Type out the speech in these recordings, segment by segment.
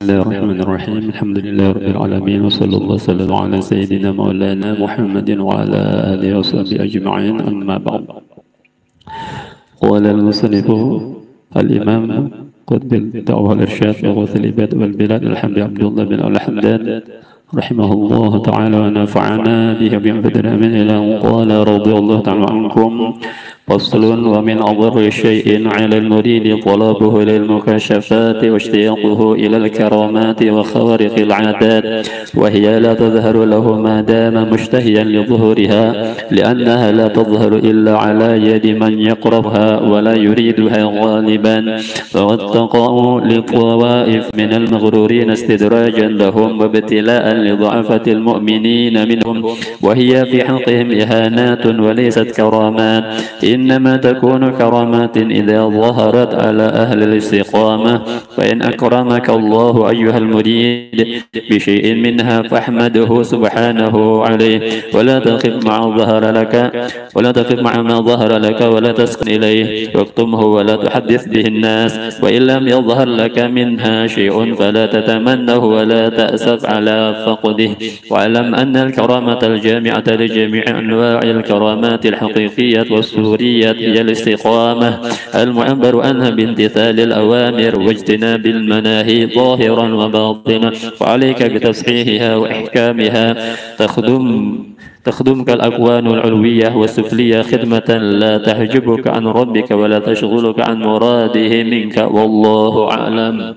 الله الرحمن الرحيم الحمد لله رب العالمين وصلى الله وسلم على سيدنا مولانا محمد وعلى آله وصحبه أجمعين أما بعد قال المصنف الإمام قطب الدعوة الإرشاد وغوث العباد والبلاد الحمد عبد الله بن الحمدان رحمه الله تعالى ونفعنا به بمفدر من إلى قال رضي الله تعالى عنكم فصل ومن أضر شيء على المريد طلبه للمكاشفات واشتياقه إلى الكرامات وخوارق العادات وهي لا تظهر له ما دام مشتهيا لظهورها لأنها لا تظهر إلا على يد من يقربها ولا يريدها غالبا واتقوا للطوائف من المغرورين استدراجا لهم وابتلاء لضعفة المؤمنين منهم وهي في حقهم إهانات وليست كرامات إنما تكون كرامات إذا ظهرت على أهل الاستقامة فإن أكرمك الله أيها المريد بشيء منها فاحمده سبحانه عليه ولا تقف مع ما ظهر لك ولا تسكن إليه واكتمه ولا تحدث به الناس وإن لم يظهر لك منها شيء فلا تتمنه ولا تأسف على فقده واعلم أن الكرامة الجامعة لجميع أنواع الكرامات الحقيقية والسورية هي الاستقامة المعبر عنها بامتثال الأوامر واجتناب المناهي ظاهرا وباطنا وعليك بتصحيحها وإحكامها تخدمك الأكوان العلوية والسفلية خدمة لا تحجبك عن ربك ولا تشغلك عن مراده منك والله أعلم.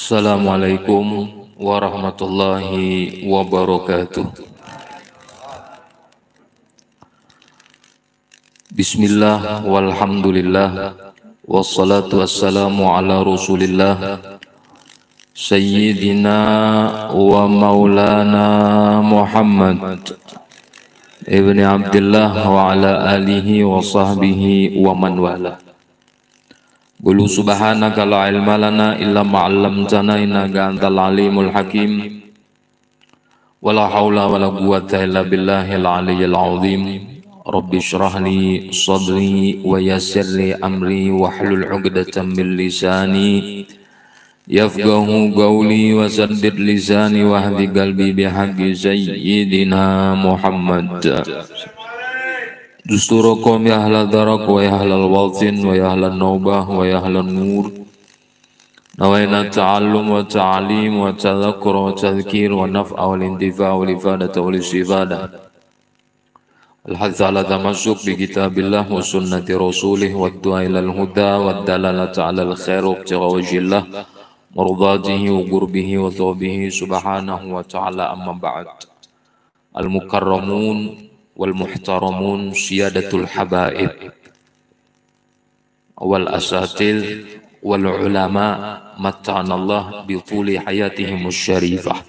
Assalamualaikum warahmatullahi wabarakatuh. Bismillah walhamdulillah wassalatu wassalamu ala rasulillah Sayyidina wa maulana Muhammad ibni Abdullah wa ala alihi wa sahbihi wa man wala. Qulu subhanaka la ilma lana illa ma 'allamtana innaka antal alimul hakim. Wala haula wala quwwata illa billahil aliyyil azim. Rabbi shrah li sadri wa yassir li amri wahlul 'uqdatam min lisani yafqahu qawli wa saddid lisani wahdi qalbi bihaqqi sayyidina Muhammad. Dusturakum ya ahlal darak wa ya ahlal waltin wa ya ahlal naubah wa ya ahlal nur. Nawaina ta'allum wa ta'alim wa tadhakkur wa tadhkir wa naf'a wal intifa' wal ifadata wal istifadah. Al-hadza ala tamassuk bi kitabillah wa sunnati rasulih wa du'a ilal huda wa dalalata ala al-khair wa ibtigha wajhillah mardatihi wa qurbihi wa thawbihi subhanahu wa ta'ala amma ba'd. Al-mukarramun wal muhtaramun siyadatul habaib wal asatil wal ulama matta'anallah bi tuli hayatihimus syarifah.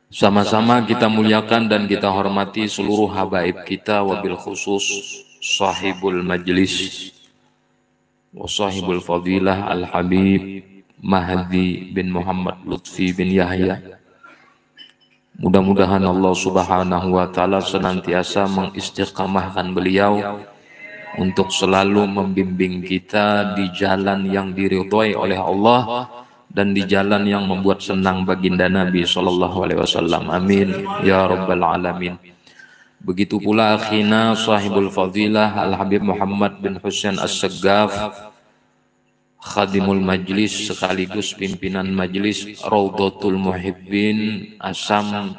Sama-sama kita muliakan dan kita hormati seluruh habaib kita, wabil khusus sahibul majlis wa sahibul fadilah al-habib Mahdi bin Muhammad Lutfi bin Yahya. Mudah-mudahan Allah subhanahu wa ta'ala senantiasa mengistiqamahkan beliau untuk selalu membimbing kita di jalan yang diridhoi oleh Allah dan di jalan yang membuat senang baginda Nabi SAW. Amin ya rabbal alamin. Begitu pula akhina sahibul fadilah Al-Habib Muhammad bin Husain As-Saggaf, khadimul majlis sekaligus pimpinan majlis Raudhatul Muhibbin Asam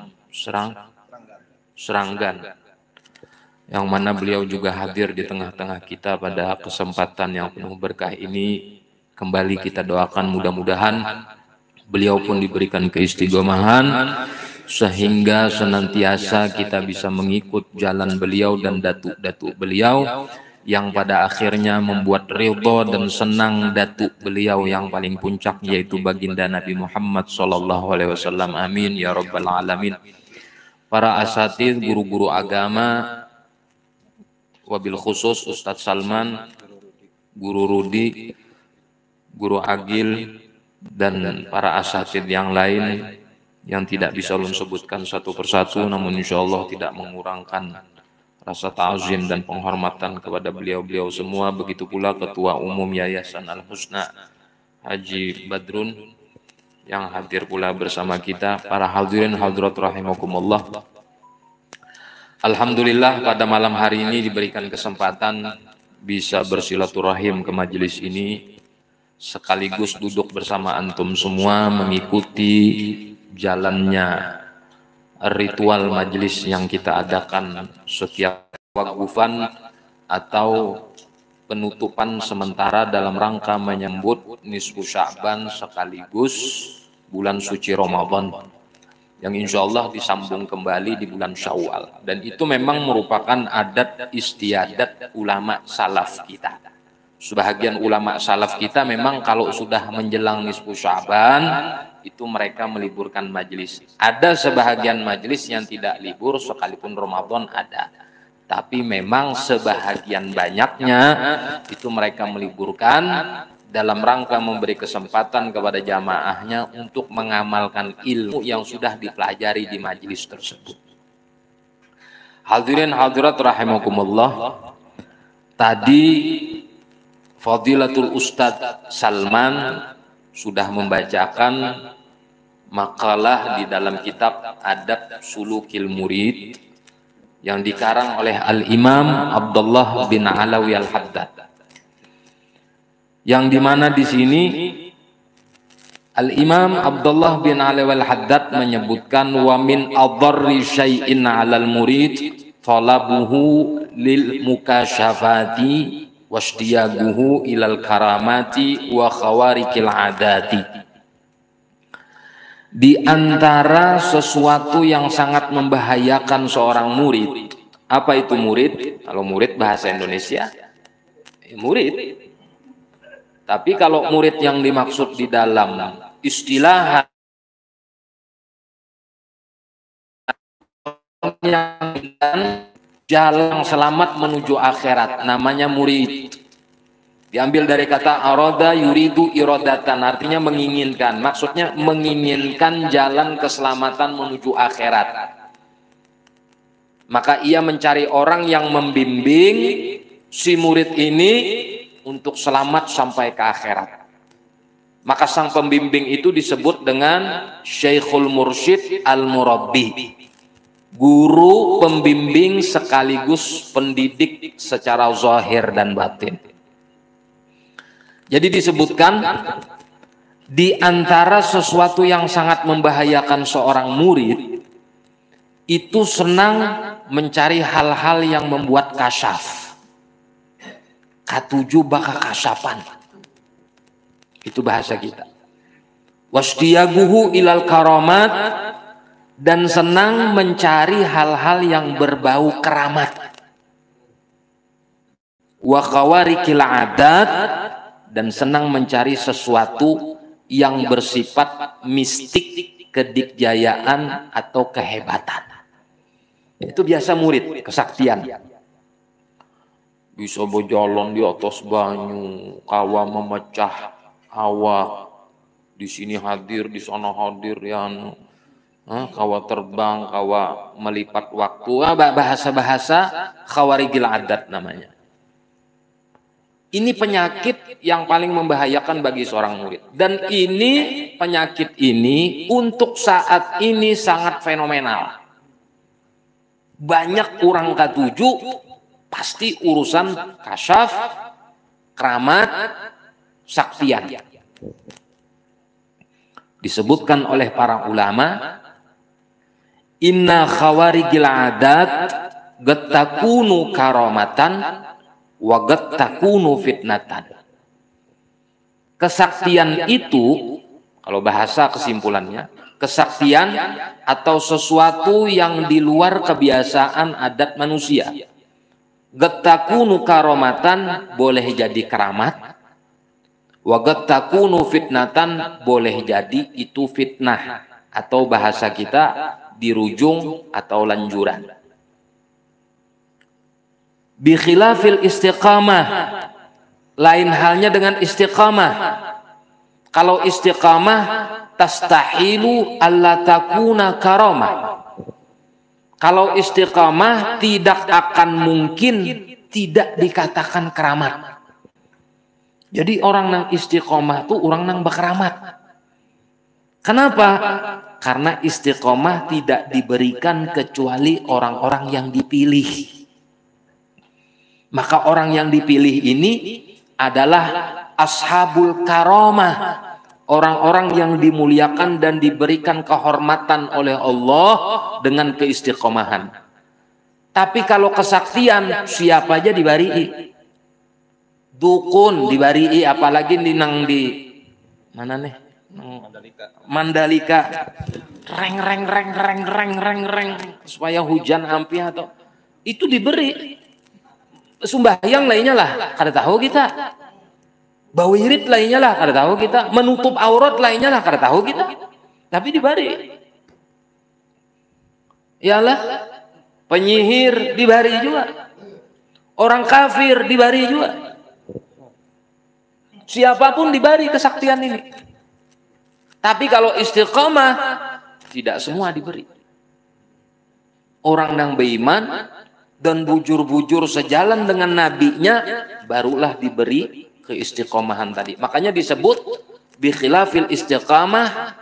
Seranggan, yang mana beliau juga hadir di tengah-tengah kita pada kesempatan yang penuh berkah ini. Kembali kita doakan mudah-mudahan beliau pun diberikan keistiqomahan sehingga senantiasa kita bisa mengikut jalan beliau dan datuk-datuk beliau yang pada akhirnya membuat ridho dan senang datuk beliau yang paling puncak, yaitu baginda Nabi Muhammad SAW. Amin ya rabbal alamin. Para asatidz, guru-guru agama, wabil khusus Ustadz Salman, Guru Rudi, Guru Agil, dan para asatid yang lain yang tidak bisa ulun sebutkan satu persatu, namun insya Allah tidak mengurangkan rasa ta'zim dan penghormatan kepada beliau-beliau semua. Begitu pula Ketua Umum Yayasan Al-Husna Haji Badrun yang hadir pula bersama kita, para hadirin hadirat rahimakumullah. Alhamdulillah pada malam hari ini diberikan kesempatan bisa bersilaturahim ke majelis ini, sekaligus duduk bersama antum semua mengikuti jalannya ritual majelis yang kita adakan setiap wakufan atau penutupan sementara dalam rangka menyambut nisfu Sya'ban sekaligus bulan suci Ramadan yang insya Allah disambung kembali di bulan Syawal. Dan itu memang merupakan adat istiadat ulama salaf kita. Sebahagian ulama salaf kita memang kalau sudah menjelang nisfu Sya'ban itu mereka meliburkan majelis. Ada sebahagian majelis yang tidak libur sekalipun Ramadan ada. Tapi memang sebahagian banyaknya itu mereka meliburkan dalam rangka memberi kesempatan kepada jamaahnya untuk mengamalkan ilmu yang sudah dipelajari di majelis tersebut. Hadirin hadirat rahimakumullah, tadi Fadilatul Ustadz Salman sudah membacakan makalah di dalam kitab Adab Sulukil Murid yang dikarang oleh Al-Imam Abdullah bin Alawi Al-Haddad, yang dimana di sini Al-Imam Abdullah bin Alawi Al-Haddad menyebutkan wa min adharri syai'in 'alal murid talabuhu lil mukasyafati wasdiyaguhu ilal karamati wa khawarikil adati. Di antara sesuatu yang sangat membahayakan seorang murid, apa itu murid? Kalau murid bahasa Indonesia, murid. Tapi kalau murid yang dimaksud di dalam istilah yang jalan selamat menuju akhirat, namanya murid. Diambil dari kata arada yuridu irodatan, artinya menginginkan. Maksudnya menginginkan jalan keselamatan menuju akhirat. Maka ia mencari orang yang membimbing si murid ini untuk selamat sampai ke akhirat. Maka sang pembimbing itu disebut dengan Syekhul Mursyid Al-Murabbi, guru pembimbing sekaligus pendidik secara zahir dan batin. Jadi disebutkan di antara sesuatu yang sangat membahayakan seorang murid itu senang mencari hal-hal yang membuat kasyaf. Katuju baka kasyapan. Itu bahasa kita. Wasdiyaguhu ilal karamat, dan senang mencari hal-hal yang berbau keramat. Wa khawarikil adat, dan senang mencari sesuatu yang bersifat mistik, kedikjayaan atau kehebatan. Itu biasa murid, kesaktian. Bisa berjalan di atas banyu, kawa memecah awak, di sini hadir, di sana hadir, yang kawa terbang, kawa melipat waktu, bahasa-bahasa khawarigil adat namanya. Ini penyakit yang paling membahayakan bagi seorang murid. Dan ini penyakit ini untuk saat ini sangat fenomenal. Banyak orang katuju pasti urusan kasyaf, keramat, saktian. Disebutkan oleh para ulama, inna khawarigil adat gettakunu karamatan wa gettakunu fitnatan. Kesaktian itu, kalau bahasa kesimpulannya, kesaktian atau sesuatu yang di luar kebiasaan adat manusia. Gettakunu karamatan boleh jadi keramat, wa gettakunu fitnatan boleh jadi itu fitnah, atau bahasa kita dirujung atau lanjuran. Bi khilafil istiqamah, lain halnya dengan istiqamah. Kalau istiqamah tastahilu alla takuna karamah. Kalau istiqamah tidak akan mungkin tidak dikatakan keramat. Jadi orang nang istiqamah tuh orang nang berkeramat. Kenapa? Karena istiqamah tidak diberikan kecuali orang-orang yang dipilih. Maka orang yang dipilih ini adalah ashabul karamah, orang-orang yang dimuliakan dan diberikan kehormatan oleh Allah dengan keistiqomahan. Tapi kalau kesaktian, siapa aja dibarii. Dukun dibarii, apalagi di mana nih? Mandalika. Reng supaya hujan ampi atau itu diberi. Sembahyang lainnya lah, kada tahu kita. Bawirit lainnya lah, kada tahu kita. Menutup aurat lainnya lah, kada tahu kita. Tapi dibari. Iyalah, penyihir dibari juga. Orang kafir dibari juga. Siapapun dibari kesaktian ini. Tapi kalau istiqamah, tidak semua diberi. Orang yang beriman dan bujur-bujur sejalan dengan nabinya barulah diberi keistiqomahan tadi. Makanya disebut bi khilafil istiqamah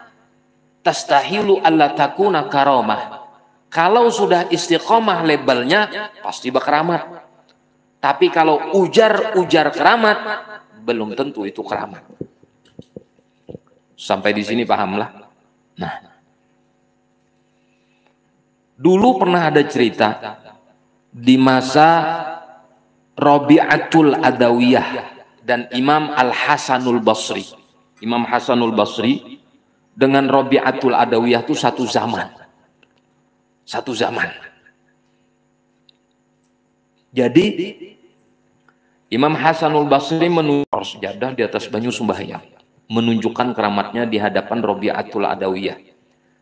tastahilu alla takuna karamah. Kalau sudah istiqomah labelnya pasti berkeramat. Tapi kalau ujar keramat belum tentu itu keramat. Sampai di sini pahamlah. Nah, dulu pernah ada cerita di masa Rabi'atul Adawiyah dan Imam Al-Hasanul Basri. Imam Hasanul Basri dengan Rabi'atul Adawiyah itu satu zaman. Satu zaman. Jadi Imam Hasanul Basri menunjuk sejadah di atas banyu sembahyang, menunjukkan keramatnya di hadapan Rabi'atul Adawiyah.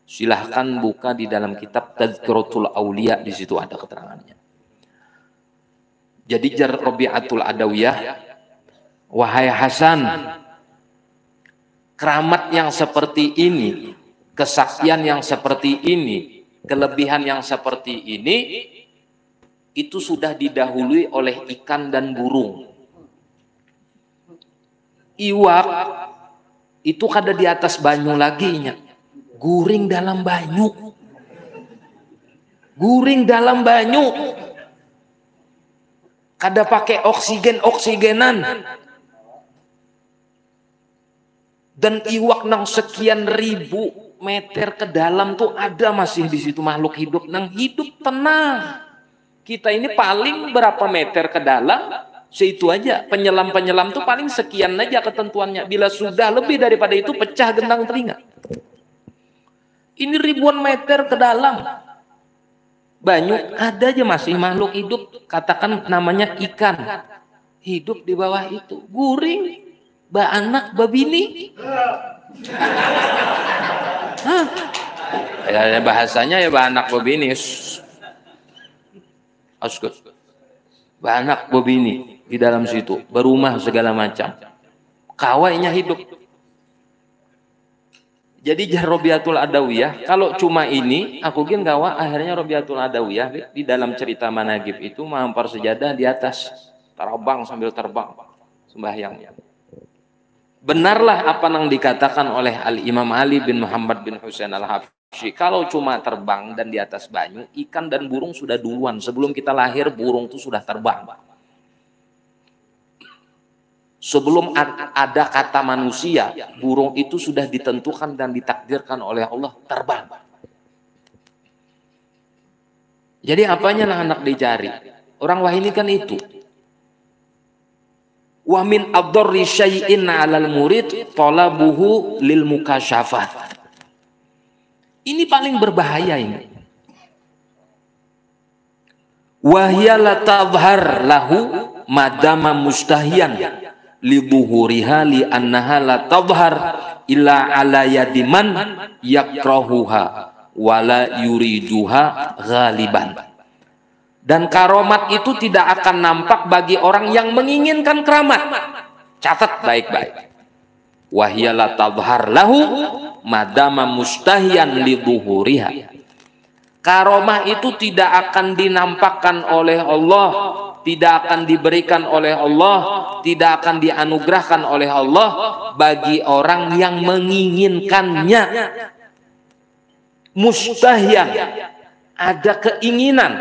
Silahkan buka di dalam kitab Tazkiratul Auliya, di situ ada keterangannya. Jadi jar Rabi'atul Adawiyah, wahai Hasan, keramat yang seperti ini, kesaktian yang seperti ini, kelebihan yang seperti ini, itu sudah didahului oleh ikan dan burung. Iwak itu kada di atas banyu lagi nya, guring dalam banyu, guring dalam banyu, kada pakai oksigenan. Dan iwak nang sekian ribu meter ke dalam tuh ada masih di situ makhluk hidup nang hidup tenang. Kita ini paling berapa meter ke dalam, seitu aja. Penyelam tuh paling sekian aja ketentuannya. Bila sudah lebih daripada itu pecah gendang telinga. Ini ribuan meter ke dalam banyu ada aja masih makhluk hidup, katakan namanya ikan, hidup di bawah itu, guring, baanak, babini. Ya, bahasanya ya baanak, babini. Askut, baanak, babini di dalam situ, berumah segala macam, kawainya hidup. Jadi Rabi'atul Adawiyah, kalau cuma ini, aku gin gawa akhirnya Rabi'atul Adawiyah di dalam cerita managib itu mampar sejadah di atas, terbang sambil terbang sembahyangnya. Benarlah apa yang dikatakan oleh Al-Imam Ali bin Muhammad bin Husain Al-Habsyi, kalau cuma terbang dan di atas banyu, ikan dan burung sudah duluan. Sebelum kita lahir, burung itu sudah terbang. Sebelum ada kata manusia, burung itu sudah ditentukan dan ditakdirkan oleh Allah terbang. Jadi apanya anak dicari? Orang wah ini kan itu. Wa min adorri syai'in 'alal murid talabuhu lil mukasyafat. Ini paling berbahaya ini. Wa hiya la tadhhar lahu madama mustahiyan libuhuriha li annaha la tadhhar illa ala yadiman yakrahuha wala yuriduha ghaliban. Dan karomat itu tidak akan nampak bagi orang yang menginginkan keramat. Catat baik-baik. Wahyala tadhhar lahu madama mustahiyan lidhuhuriha. Karomah itu tidak akan dinampakkan oleh Allah, tidak akan diberikan oleh Allah, tidak akan dianugerahkan oleh Allah bagi orang yang menginginkannya. Mustahyan, ada keinginan.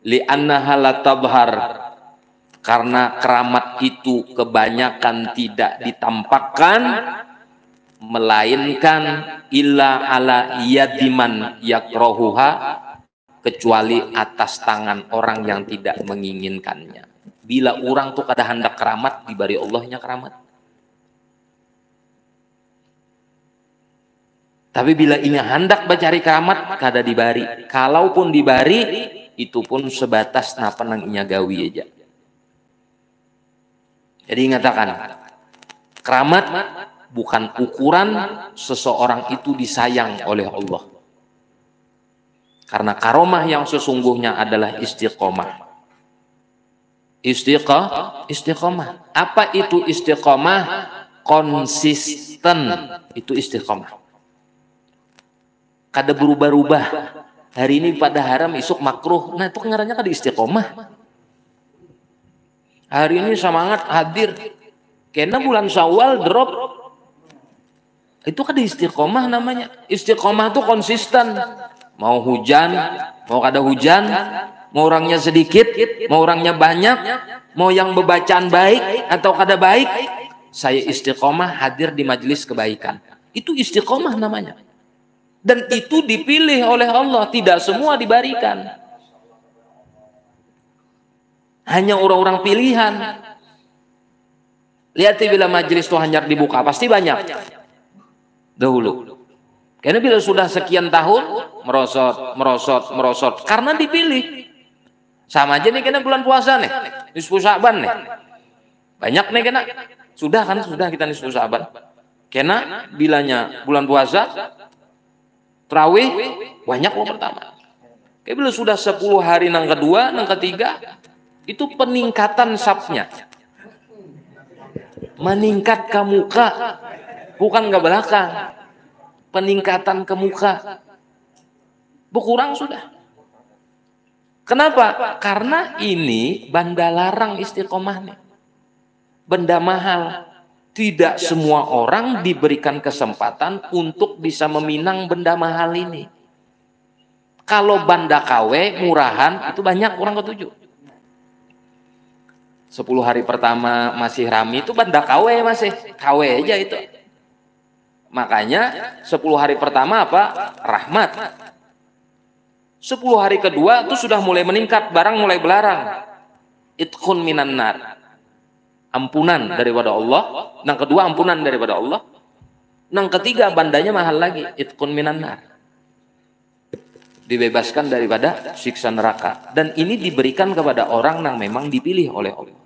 Li'annaha la tabhar, karena keramat itu kebanyakan tidak ditampakkan, melainkan illa ala yadiman yakrohuha, kecuali atas tangan orang yang tidak menginginkannya. Bila orang tuh kada hendak keramat, diberi Allahnya keramat. Tapi bila ini hendak mencari keramat, kada dibari. Kalaupun dibari, itu pun sebatas napa nang inya gawi aja. Jadi ingatakan, keramat bukan ukuran seseorang itu disayang oleh Allah. Karena karomah yang sesungguhnya adalah istiqomah. Istiqomah. Apa itu istiqomah? Konsisten. Itu istiqomah. Kada berubah-ubah. Hari ini pada haram, esok makruh. Nah itu ngarannya kada istiqomah. Hari ini semangat hadir. Karena bulan Syawal drop. Itu kada istiqomah namanya. Istiqomah itu konsisten. Mau hujan, mau kada hujan, mau orangnya sedikit, mau orangnya banyak, mau yang bebacaan baik atau kada baik, saya istiqomah hadir di majelis kebaikan. Itu istiqomah namanya. Dan itu dipilih oleh Allah, tidak semua diberikan. Hanya orang-orang pilihan. Lihat bila majelis itu hanya dibuka, pasti banyak. Dahulu. Karena bila sudah sekian tahun, merosot. Karena dipilih. Sama aja nih kena bulan puasa nih. Nisfu Sya'ban nih. Banyak nih kena. Sudah kita nisfu Sya'ban. Kena bilanya bulan puasa, Tarawih banyak yang pertama. Kayak bila sudah 10 hari nang kedua, nang ketiga, itu peningkatan sapnya. Meningkat ke muka, bukan ke belakang. Peningkatan ke muka. Berkurang sudah. Kenapa? Karena ini benda larang istiqomahnya. Benda mahal. Tidak semua orang diberikan kesempatan untuk bisa meminang benda mahal ini. Kalau benda KW murahan itu banyak orang ketujuh. 10 hari pertama masih rame itu benda KW masih. KW aja itu. Makanya 10 hari pertama apa? Rahmat. 10 hari kedua itu sudah mulai meningkat, barang mulai belarang. Itqun minan nar. Ampunan daripada Allah. Yang kedua ampunan daripada Allah. Yang ketiga bandanya mahal lagi. Itqun minan nar. Dibebaskan daripada siksa neraka. Dan ini diberikan kepada orang yang memang dipilih oleh Allah.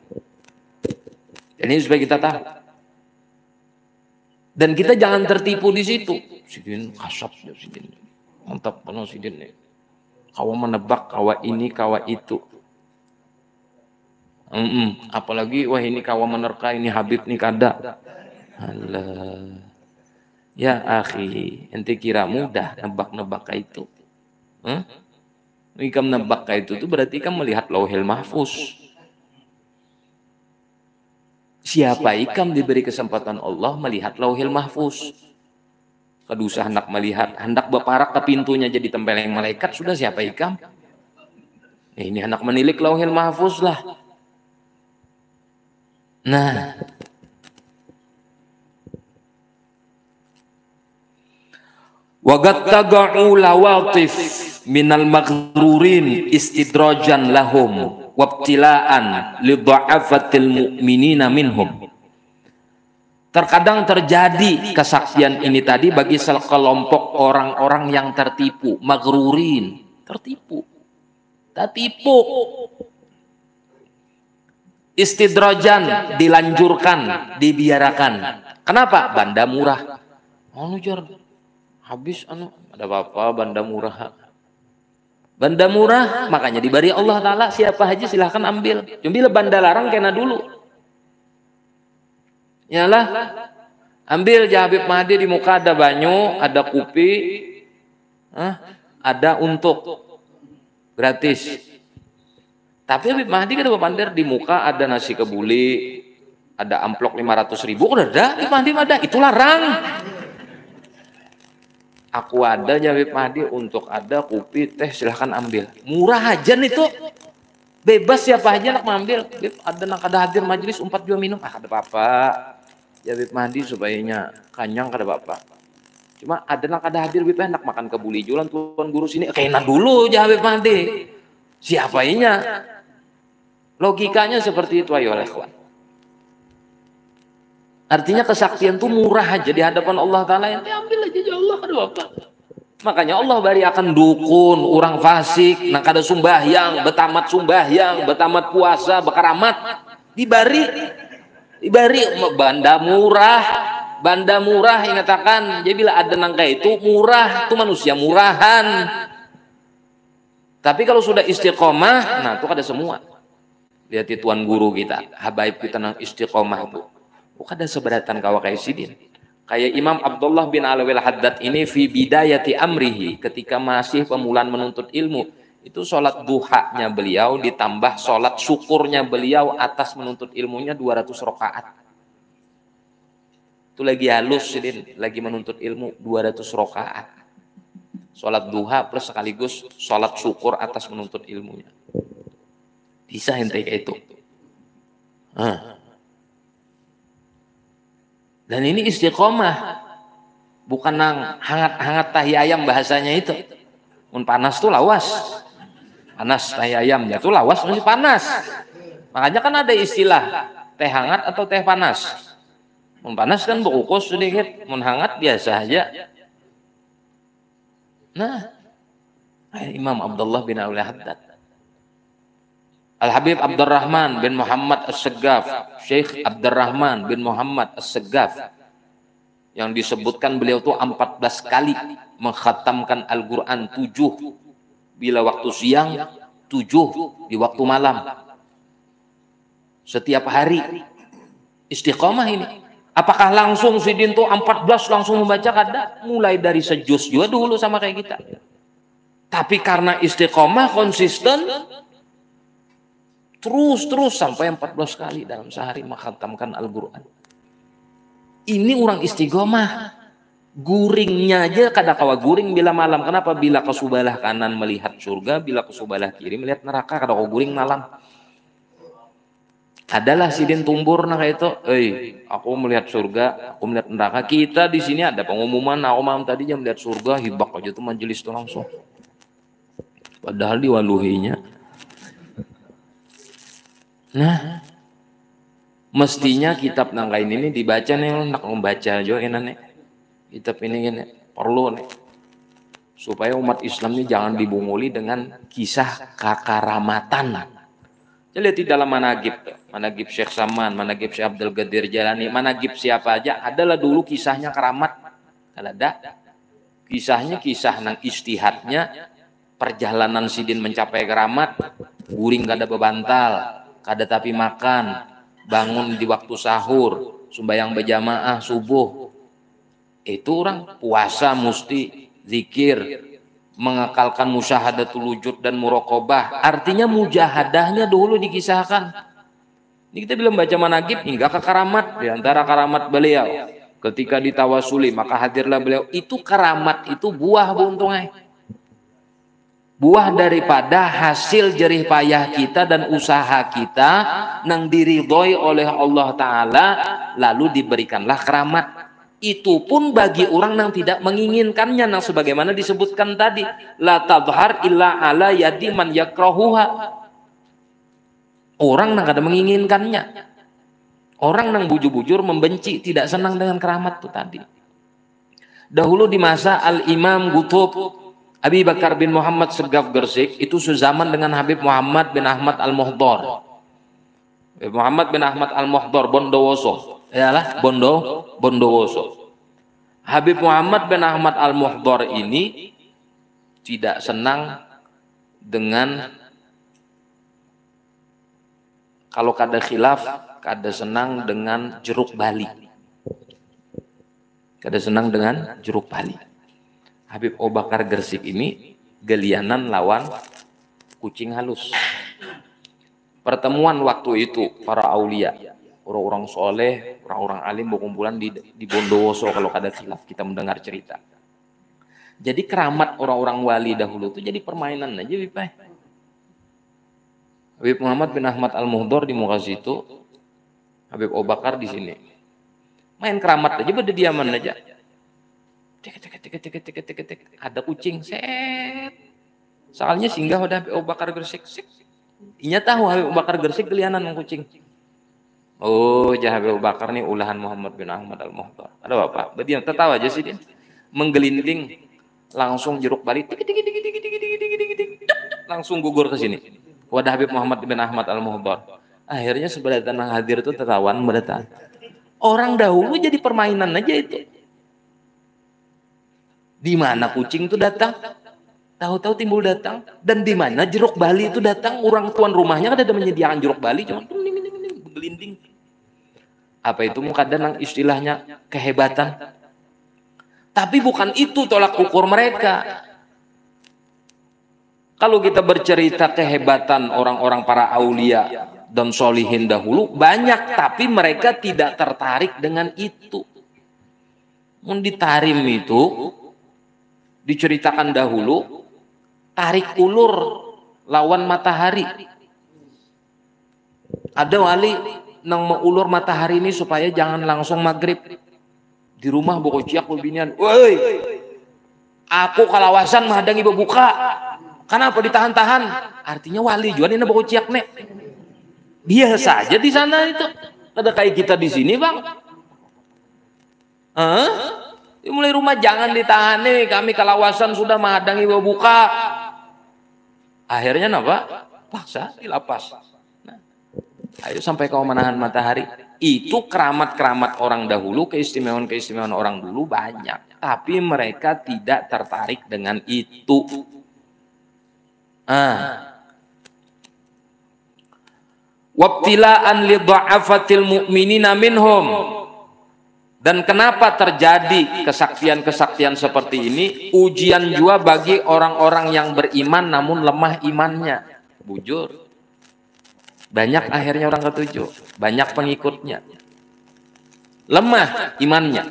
Ini supaya kita tahu. Dan kita jangan tertipu di situ. Sidin kasap ya sidin. Mantap penuh sidin. Kawa menebak, kawa ini, kawa itu. Apalagi wah ini kawa menerka, ini Habib nih kada. Alah. Ya akhi, ente kira mudah nebak-nebak itu. Ikam nebak itu tuh berarti kamu melihat Lauhil Mahfuz. Siapa ikam diberi kesempatan Allah melihat Lauhil Mahfuz. Kedusah hendak melihat, hendak berparak ke pintunya jadi tempeleng malaikat, sudah siapa ikam? Ini hendak menilik Lauhil Mahfuz lah. Nah, wagattaga'u lawatif minal maghrurin istidrajan lahum wabtilaan lidha'afatil mu'minina minhum. Terkadang terjadi kesaksian ini tadi bagi sekelompok orang-orang yang tertipu, maghrurin, tertipu. Istidrajan, dilanjurkan, dibiarkan. Kenapa? Banda murah. Jar habis ada apa-apa banda murah. Banda murah, makanya diberi Allah Ta'ala siapa haji silahkan ambil. Cuma banda larang kena dulu. Yalah, ambil ya Habib Mahdi, di muka ada banyu, ada kopi, ada untuk gratis. Tapi Habib Mahdi kan pander di muka ada nasi kebuli, ada amplop 500.000, udah ada Habib Mahdi ada, itu larang. Aku ada ya Habib Mahdi untuk ada kopi, teh silahkan ambil. Murah aja nih tuh. Bebas siapa aja nak mengambil. Ada hadir majelis 4 juga minum. Ada apa-apa. Ya Habib Mahdi supayanya kanyang kada apa-apa. Cuma ada hadir Habib nak makan kebuli jualan tuan guru sini. Kena dulu ya Habib Mahdi. Siapainya? Logikanya seperti itu ayo ikhwan. Artinya kesaktian itu murah aja di hadapan Allah Ta'ala. Yang ambil aja ya Allah kada apa. Makanya Allah bari akan dukun, orang fasik, nak kada sumbahyang, betamat sumbahyang, betamat puasa, bekaramat, dibari banda murah ingatakan. Jadi bila ada nangka itu murah, itu manusia murahan. Tapi kalau sudah istiqomah, nah itu kada semua. Lihat tuan guru kita, habaib kita nang istiqomah itu, bukan ada seberatan kawakai sidin. Kayak Imam Abdullah bin Alwi al-Haddad ini fi bidayati amrihi, ketika masih pemulaan menuntut ilmu, itu sholat duhanya beliau ditambah sholat syukurnya beliau atas menuntut ilmunya 200 rakaat. Itu lagi halus sidin, lagi menuntut ilmu 200 rakaat. Sholat duha plus sekaligus sholat syukur atas menuntut ilmunya. Bisa ente kayak itu. Dan ini istiqomah, bukan nang hangat-hangat tahi ayam bahasanya itu. Mun panas tuh lawas, panas tahi ayamnya tuh lawas masih panas. Makanya kan ada istilah teh hangat atau teh panas. Mun panas kan berkukus sedikit, mun hangat biasa aja. Nah, Imam Abdullah bin Al-Haddad, Al-Habib Abdurrahman bin Muhammad As-Segaf, Syekh Abdurrahman bin Muhammad As-Segaf, yang disebutkan beliau tuh 14 kali mengkhatamkan Al-Quran, 7 bila waktu siang, 7 di waktu malam. Setiap hari istiqomah ini. Apakah langsung sidin tuh 14 langsung membaca? Kada, mulai dari sejus juga dulu sama kayak kita. Tapi karena istiqomah konsisten, terus sampai 14 kali dalam sehari mengkhatamkan Al-Quran. Ini orang istiqomah. Guringnya aja kada kawa guring bila malam. Kenapa? Bila ke sebelah kanan melihat surga, bila ke sebelah kiri melihat neraka, kada kawa guring malam. Adalah sidin tumbur nah kayak itu. Aku melihat surga, aku melihat neraka. Kita di sini ada pengumuman, aku malam tadi jam melihat surga, hibak aja tuh majelis tuh langsung. Padahal diwaluhinya. Nah, mestinya kitab nang lain ini dibaca nih, nak membaca juga nih. Kitab ini perlu nih, supaya umat Islam ini jangan dibunguli dengan kisah kekaramatan. Jadi lihat di dalam managib Syekh Saman, managib Syekh Abdul Qadir Jalani, managib siapa aja, adalah dulu kisahnya keramat. Kalau ada kisahnya, kisah nang istihadnya, perjalanan sidin mencapai keramat, guring kada bebantal, kada tapi makan, bangun di waktu sahur, sembahyang berjamaah subuh. Itu orang puasa mesti zikir, mengekalkan musyahadatul wujud dan muraqabah. Artinya mujahadahnya dulu dikisahkan. Ini kita belum baca managib hingga ke karamat. Di antara karamat beliau, ketika ditawasuli maka hadirlah beliau. Itu karamat, itu buah buntungnya. Buah daripada hasil jerih payah kita dan usaha kita nang diridhoi oleh Allah Ta'ala, lalu diberikanlah keramat. Itu pun bagi orang yang tidak menginginkannya, nang sebagaimana disebutkan tadi, la tadhar illa ala yadi man yakrahuha. Orang yang kada menginginkannya, orang yang bujur-bujur membenci, tidak senang dengan keramat itu tadi. Dahulu di masa Al-Imam Qutb Abi Bakar bin Muhammad Segaf Gersik, itu sezaman dengan Habib Muhammad bin Ahmad Al-Muhdar. Muhammad bin Ahmad Al-Muhdar Bondowoso, ialah Bondowoso. Habib Muhammad bin Ahmad Al-Muhdar ini tidak senang dengan kalau kada khilaf, kada senang dengan jeruk bali. Kada senang dengan jeruk bali. Habib Abu Bakar Gresik ini gelianan lawan kucing halus. Pertemuan waktu itu para aulia, orang-orang soleh, orang-orang alim berkumpulan di Bondowoso kalau kada khilaf kita mendengar cerita. Jadi keramat orang-orang wali dahulu itu jadi permainan aja, Bipai. Habib Muhammad bin Ahmad Al-Muhdor di muka situ, Habib Abu Bakar di sini. Main keramat aja, berdiaman aja. Tik. Ada kucing, set. Soalnya singgah udah Habib Abu Bakar Gresik. Inya tahu Habib Abu Bakar Gresik gelianan ng kucing. Oh, jah Habib Abu Bakar nih ulahan Muhammad bin Ahmad Al-Muhdor. Ada apa? Berdiam, tertawa aja sih dia. Menggelinding, langsung jeruk balik. Tik. Langsung gugur ke sini. Wadah Habib Muhammad bin Ahmad Al-Muhdor. Akhirnya sebelah tanah hadir itu tertawan berdatang. Orang dahulu jadi permainan aja itu. Di mana kucing itu datang? Tahu-tahu timbul datang. Dan di mana jeruk bali itu datang? Orang tuan rumahnya kan ada menyediakan jeruk bali, cuma bergelinding. Apa itu mukaddan istilahnya kehebatan. Tapi bukan itu tolak ukur mereka. Kalau kita bercerita kehebatan orang-orang para aulia dan solihin dahulu, banyak, tapi mereka tidak tertarik dengan itu. Di Tarim itu, diceritakan dahulu, tarik ulur lawan matahari. Ada wali yang meulur matahari ini supaya jangan langsung maghrib. Di rumah bokociak binian, woi, aku kalawasan mahadang ibu buka. Kenapa ditahan-tahan? Artinya wali jual ini bokociak nek. Biasa aja di sana itu. Ada kayak kita di sini, Bang. Mulai rumah jangan ditahan nih, kami kalawasan sudah mahadang ibu buka. Akhirnya apa? Paksa dilapas. Nah, ayo sampai kau menahan matahari. Itu keramat-keramat orang dahulu, keistimewaan-keistimewaan orang dulu banyak. Tapi mereka tidak tertarik dengan itu. Wabtila'an li dha'afatil mu'minina minhum. Dan kenapa terjadi kesaktian-kesaktian seperti ini? Ujian juga bagi orang-orang yang beriman namun lemah imannya. Bujur. Banyak akhirnya orang ketujuh. Banyak pengikutnya. Lemah imannya.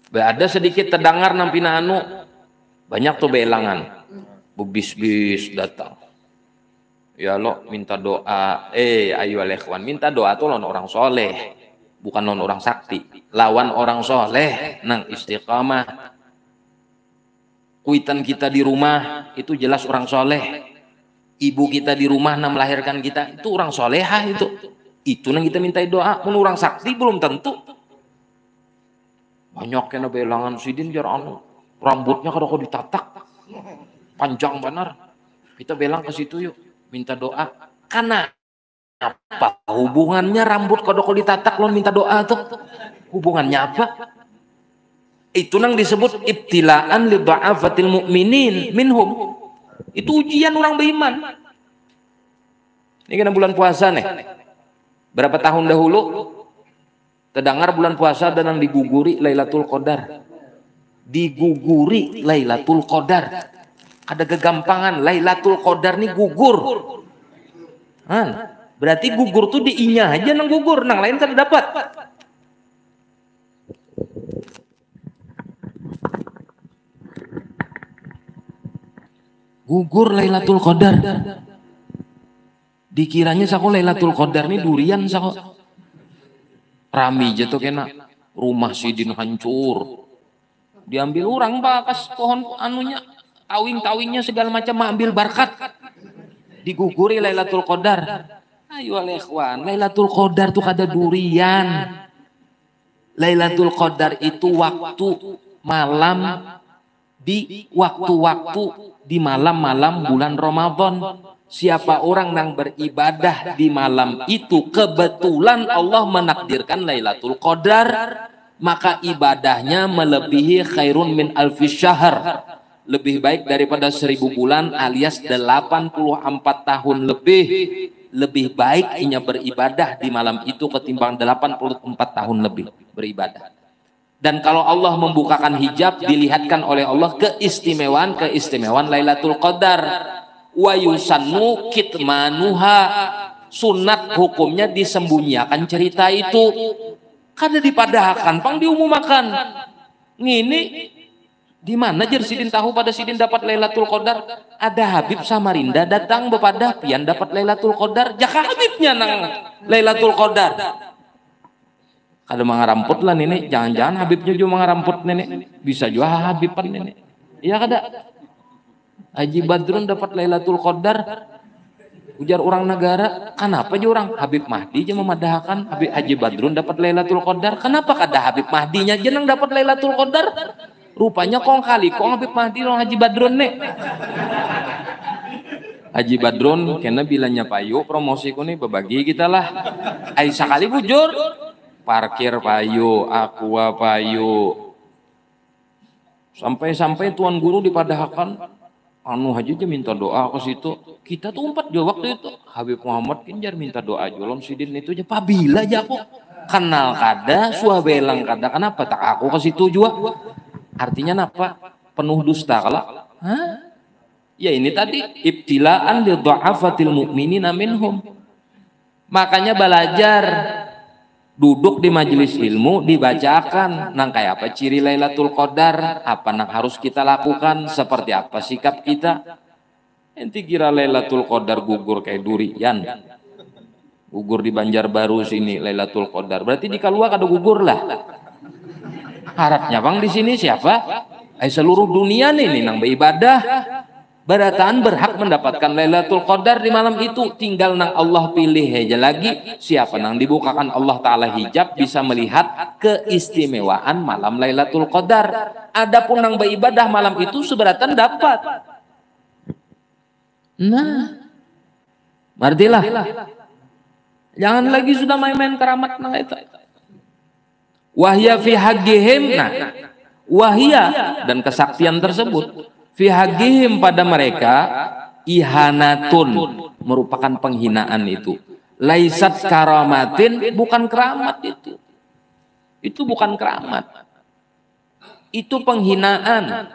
Ada sedikit terdengar nampina anu. Banyak tuh belangan. Bubis-bis datang. Ya lo minta doa. Ayo ikhwan, minta doa tuh lawan orang soleh. Bukan lawan orang sakti. Lawan orang soleh. Nang istiqamah. Kuitan kita di rumah. Itu jelas orang soleh. Ibu kita di rumah nang melahirkan kita. Itu orang solehah itu. Itu nang kita minta doa. Mun orang sakti belum tentu. Banyak kena belangan sidin biar anu. Rambutnya kalau kau ditatak. Panjang benar. Kita belang ke situ yuk. Minta doa. Karena apa hubungannya rambut kodok ditatak lo minta doa tuh? Hubungannya apa? Itu nang disebut ibtilaan li dha'afatil mu'minin minhum. Itu ujian orang beriman. Ini kena bulan puasa nih. Berapa tahun dahulu terdengar bulan puasa dan yang diguguri Lailatul Qadar. Diguguri Lailatul Qadar. Ada kegampangan Lailatul Qadar nih gugur. Berarti gugur tuh diinya aja nang gugur, nang lain kan dapat. Gugur Lailatul Qadar. Dikiranya sako Lailatul Qadar nih durian sako. Rami jatuh kena rumah sidin hancur. Diambil orang bakas pohon anunya, tawing-tawingnya segala macam ambil berkat. Diguguri Lailatul Qadar. Ayo ikhwan, Lailatul Qadar tuh kada durian. Lailatul Qadar itu waktu malam di waktu-waktu di malam-malam bulan Ramadan. Siapa orang yang beribadah di malam itu kebetulan Allah menakdirkan Lailatul Qadar, maka ibadahnya melebihi khairun min alfi syahr. lebih baik daripada 1000 bulan alias 84 tahun lebih baik inya beribadah di malam itu ketimbang 84 tahun lebih beribadah. Dan kalau Allah membukakan hijab, dilihatkan oleh Allah keistimewaan Lailatul Qadar. Wa yusannu kitmanuha, sunat hukumnya disembunyikan cerita itu. Kada dipadahkan, pang diumumakan. Ngini di mana jer sidin tahu pada sidin dapat Lailatul Qadar? Ada Habib Samarinda datang bepada pian dapat Lailatul Qadar, jaka Habibnya nang Lailatul Qadar. Kada mangaramput lah nenek, jangan-jangan Habibnya juga mangaramput nenek, bisa juga Habiban nenek. Iya kada? Haji Badrun dapat Lailatul Qadar, ujar orang negara, kenapa aja orang Habib Mahdi aja memadahkan Habib Haji Badrun dapat Lailatul Qadar, kenapa kada Habib Mahdinya jeneng dapat Lailatul Qadar? Rupanya kong kali kong Habib Mahdi long Haji Badrun nih. Haji Badrun kena bilangnya payu promosiku nih berbagi kita lah. Aisyah kali bujur parkir payu, aqua payu. Sampai tuan guru dipadahkan anu haji aja minta doa ke situ. Kita tuh umpat juga waktu itu. Habib Muhammad Kinjar minta doa jolom sidin itu aja. Pabila aja aku kenal kada, suabelang kada. Kenapa tak aku ke situ juga? Artinya apa? Penuh dusta kalau. Hah? Ya ini tadi ibtilaan li dha'afatil mu'minina minhum. Makanya belajar duduk di majelis ilmu dibacakan nang kayak apa ciri Lailatul Qadar, apa nang harus kita lakukan, seperti apa sikap kita. Enti kira Lailatul Qadar gugur kayak durian, gugur di Banjarbaru sini Lailatul Qadar, berarti di Kalua kada gugur lah. Harapnya bang di sini siapa? Seluruh dunia nih nang beribadah barataan berhak mendapatkan Lailatul Qadar di malam itu, tinggal nang Allah pilih aja lagi siapa nang dibukakan Allah Ta'ala hijab bisa melihat keistimewaan malam Lailatul Qadar. Adapun nang beribadah malam itu seberatan dapat. Nah, martilah. Jangan lagi sudah main-main keramat nang itu. Wahya fi haqqihim, nah, wahya dan kesaktian tersebut fi haqqihim pada mereka ihanatun, merupakan penghinaan itu. Laisat karamatin, bukan keramat itu. Itu bukan keramat. Itu penghinaan.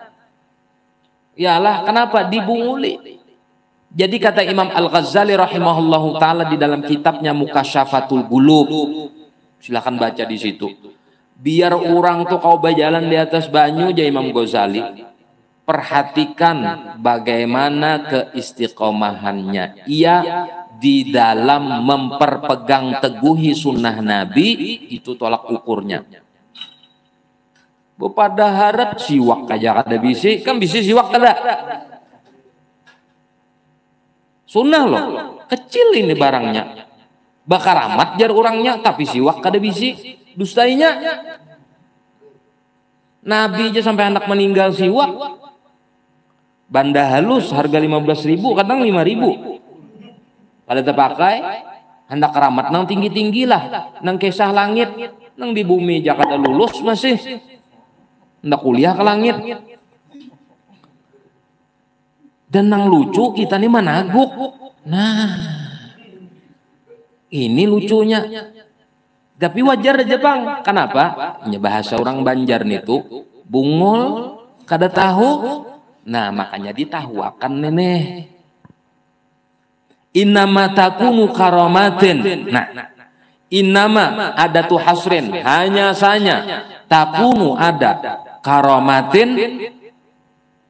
Yalah, kenapa dibunguli? Jadi kata Imam Al-Ghazali rahimahullahu taala di dalam kitabnya Mukasyafatul Qulub. Silakan baca di situ. Biar orang tuh kau berjalan di atas banyu aja Imam Ghazali. Perhatikan bagaimana keistiqomahannya ia di dalam memperpegang teguhi sunnah Nabi, itu tolak ukurnya. Pada harap siwak aja kada bisi, kan bisi siwak kada. Sunnah loh, kecil ini barangnya. Bakar amat jar orangnya, tapi siwak kada bisi. Dustainya. Nabi aja sampai anak meninggal siwak. Banda halus harga 15.000, kadang 5.000. Pada terpakai, hendak keramat nang tinggi-tinggi lah, nang kisah langit, nang di bumi aja kada lulus masih. Hendak kuliah ke langit. Dan nang lucu kita nih managuk. Nah, ini lucunya. Tapi wajar aja bang. Kenapa? Ini bahasa orang Banjar nih tuh bungul, kada tahu. Nah makanya ditahuakan nenek. Innama takunu karamatin. Nah, innama ada tuh hasrin, hanya saja takunu ada karamatin,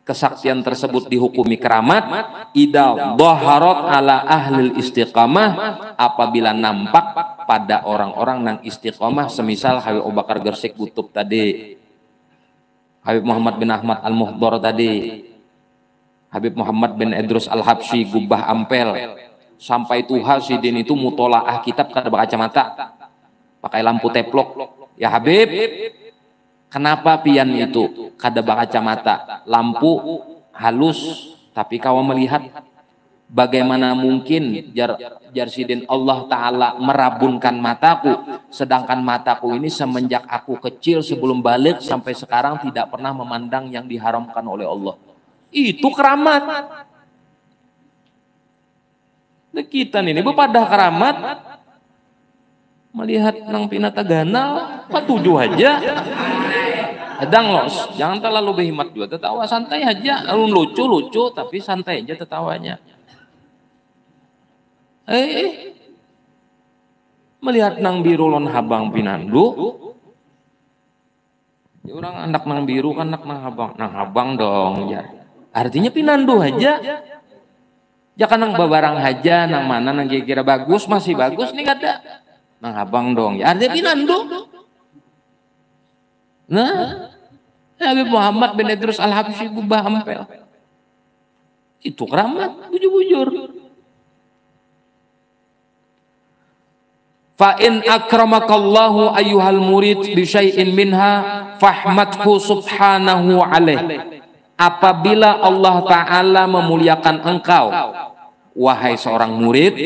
kesaktian tersebut dihukumi keramat idza dhaharat ala ahlil istiqamah, apabila nampak pada orang-orang yang istiqamah, semisal Habib Abu Bakar Gersik Kutub tadi, Habib Muhammad bin Ahmad Al-Muhdhar tadi, Habib Muhammad bin Idrus Al-Habsyi Gubah Ampel, sampai Tuha Sidin itu mutolaah kitab kada berkacamata, pakai lampu teplok. Ya Habib, kenapa pian itu kada berkacamata, lampu halus tapi kau melihat? Bagaimana mungkin jar Sidin Allah Ta'ala merabunkan mataku, sedangkan mataku ini semenjak aku kecil sebelum balik sampai sekarang tidak pernah memandang yang diharamkan oleh Allah. Itu keramat. Nah, kita ini bepadah keramat melihat nang pinata ganal, patujuh aja. Adang los, jangan terlalu berhemat juga, tertawa santai aja. Lucu tapi santai aja tertawanya. Melihat nang biru lon habang pinandu. Ya, orang anak nang biru kan anak nang habang dong ya. Artinya pinandu aja. Jangan nang babarang aja, nang mana nang kira bagus masih bagus nih ada. Nang habang dong ya. Artinya pinandu. Nah, Nabi Muhammad bin Idrus Al-Habsyi gubah ampel. Itu keramat, bujur-bujur. Fa in akramakallahu ayyuhal murid bi syai'in minha fahmadhu subhanahu alaih. Apabila Allah Ta'ala memuliakan engkau, wahai seorang murid,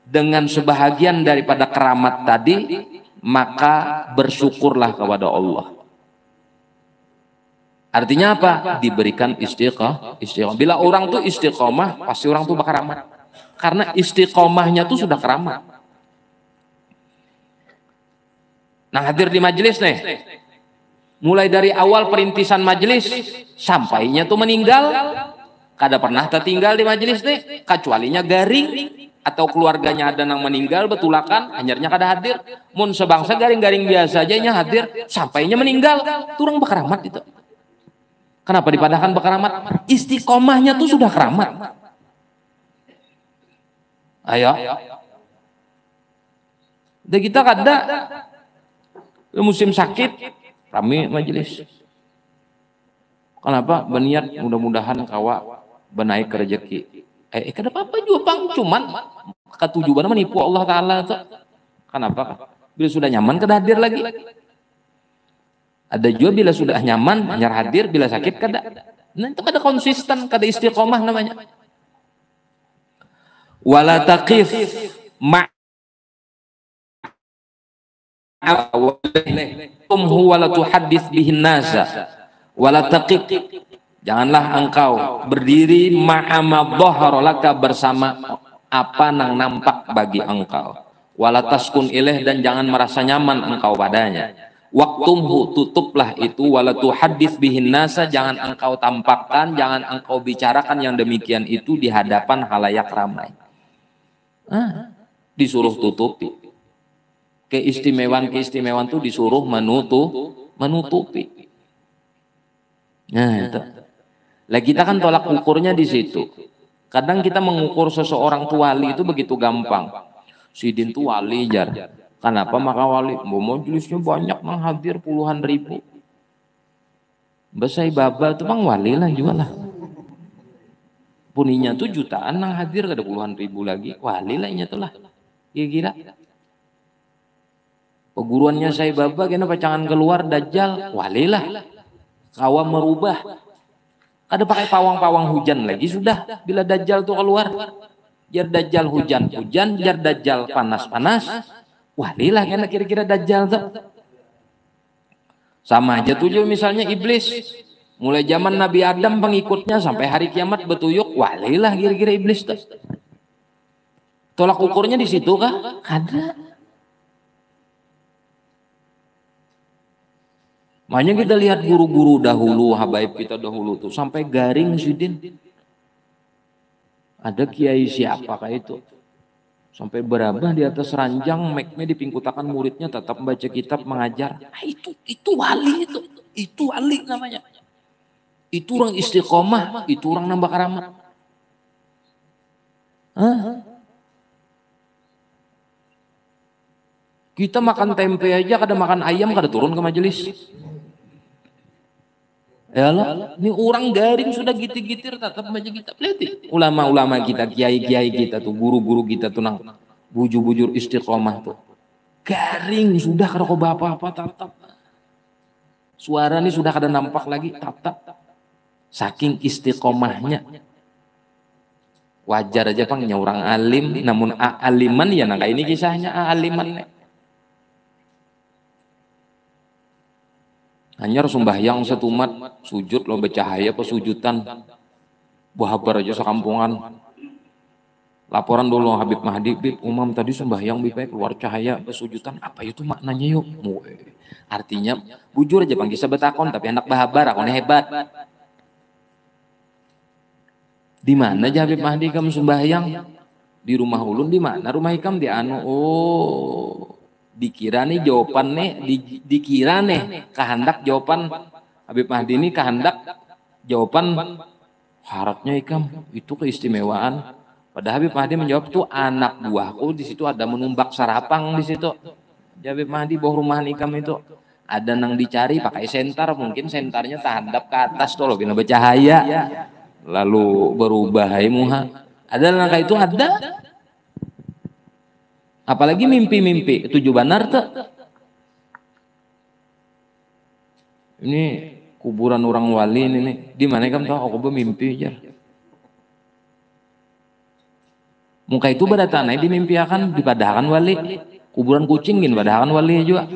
dengan sebahagian daripada keramat tadi, maka bersyukurlah kepada Allah. Artinya apa? Diberikan istiqomah. Bila orang tuh istiqomah, pasti orang tuh bakal keramat. Karena istiqomahnya tuh sudah keramat. Nah, hadir di majelis nih. Mulai dari awal perintisan majelis sampainya tuh meninggal, kada pernah tertinggal di majelis nih, kecualinya garing atau keluarganya ada yang meninggal betulakan hanyarnya kada hadir. Mun sebangsa garing-garing biasa aja nya hadir sampainya meninggal, turang bekeramat itu. Kenapa dipadahkan bekeramat? Istiqomahnya tuh sudah keramat. Ayo. Udah kita kada musim sakit kami majelis. Kenapa? Berniat mudah-mudahan kawa benaik rezeki. Kada apa-apa juga bang, cuman ketujuan menipu Allah Ta'ala tuh. Kenapa? Bila sudah nyaman kada hadir lagi. Ada juga bila sudah nyaman hanyar hadir, bila sakit kada. Nah itu kada konsisten, kada istiqomah namanya. Wala taqif ma wala tuhaddits bihin nasa wala taqif. Janganlah engkau berdiri ma'ama dhahara laka bersama apa nang nampak bagi engkau. Wala taskun ilaih dan jangan merasa nyaman engkau padanya. Waktumhu tutuplah itu wala tuhaddits bihin nasa, jangan engkau tampakkan, jangan engkau bicarakan yang demikian itu di hadapan halayak ramai. Disuruh tutupi. Keistimewaan itu disuruh menutupi. Nah, itu. Lah kita kan tolak ukurnya di situ. Kadang kita mengukur seseorang tuh wali itu begitu gampang. Sidin tuh wali jar. Kenapa maka wali? Majelisnya banyak nang hadir puluhan ribu. Besai baba itu bang wali lah juga lah. Puninya tuh jutaan nang hadir ada puluhan ribu lagi. Wali lah nya tuh lah. Kira-kira. Peguruannya saya baba kenapa jangan keluar dajjal? Wali lah. Kawa merubah. Ada pakai pawang-pawang hujan lagi sudah bila dajjal tuh keluar. Jar dajjal hujan-hujan, jar dajjal panas-panas. Wali lah kan kira-kira dajjal tuh. Sama aja tuh misalnya iblis. Mulai zaman Nabi Adam pengikutnya sampai hari kiamat betuyuk, wali lah kira-kira iblis tuh. Tolak ukurnya di situ kah? Ada. Makanya kita lihat guru-guru dahulu, habaib kita dahulu tuh sampai garing sidin. Ada kiai siapa kayak itu? Sampai berabah di atas ranjang, mic-nya dipingkutakan muridnya tetap membaca kitab mengajar. Nah, itu wali itu wali namanya. Itu orang istiqomah, itu orang nambah keramat. Kita makan tempe aja, kada makan ayam, kada turun ke majelis. Yalah, ini orang garing sudah gitir-gitir tetap baca kitab. Lihat ulama-ulama kita, kiai-kiai kita tuh, guru-guru kita tuh nang bujur-bujur istiqomah tuh. Garing sudah kada kau apa-apa tatap. Suara ini sudah kada nampak lagi tatap. Saking istiqomahnya. Wajar aja pangnya orang alim, namun aliman ya nang ini kisahnya aliman. Hanyar sembahyang setumat, sujud lo bercahaya pesujudan. Buhabar aja sekampungan. Laporan dulu Habib Mahdi, Bib, umam tadi sembahyang Bib keluar cahaya pesujudan. Apa itu maknanya yuk? Artinya bujur aja panggil sebetakon tapi anak bahabar akonnya hebat. Di mana aja Habib Mahdi kamu sembahyang? Di rumah ulun di mana? Rumah ikam di anu. Oh, dikira nih jawaban nih, dikira nih kehendak jawaban Habib Mahdi ini kehendak jawaban harapnya ikam itu keistimewaan. Padahal Habib Mahdi menjawab tuh anak buahku di situ ada menumbak sarapang di situ. Habib Mahdi bawah rumahan ikam itu ada nang dicari pakai sentar, mungkin sentarnya tahandap ke atas tuh loh bina bercahaya. Lalu berubah muha. Ada nang kayak itu ada. Apalagi mimpi-mimpi tujuh benar tuh. Ini kuburan orang wali ini nih. Di mana kamu tahu aku bermimpi aja. Muka itu pada tanah dimimpiakan dipadakan wali. Kuburan kucing gin padakan wali juga.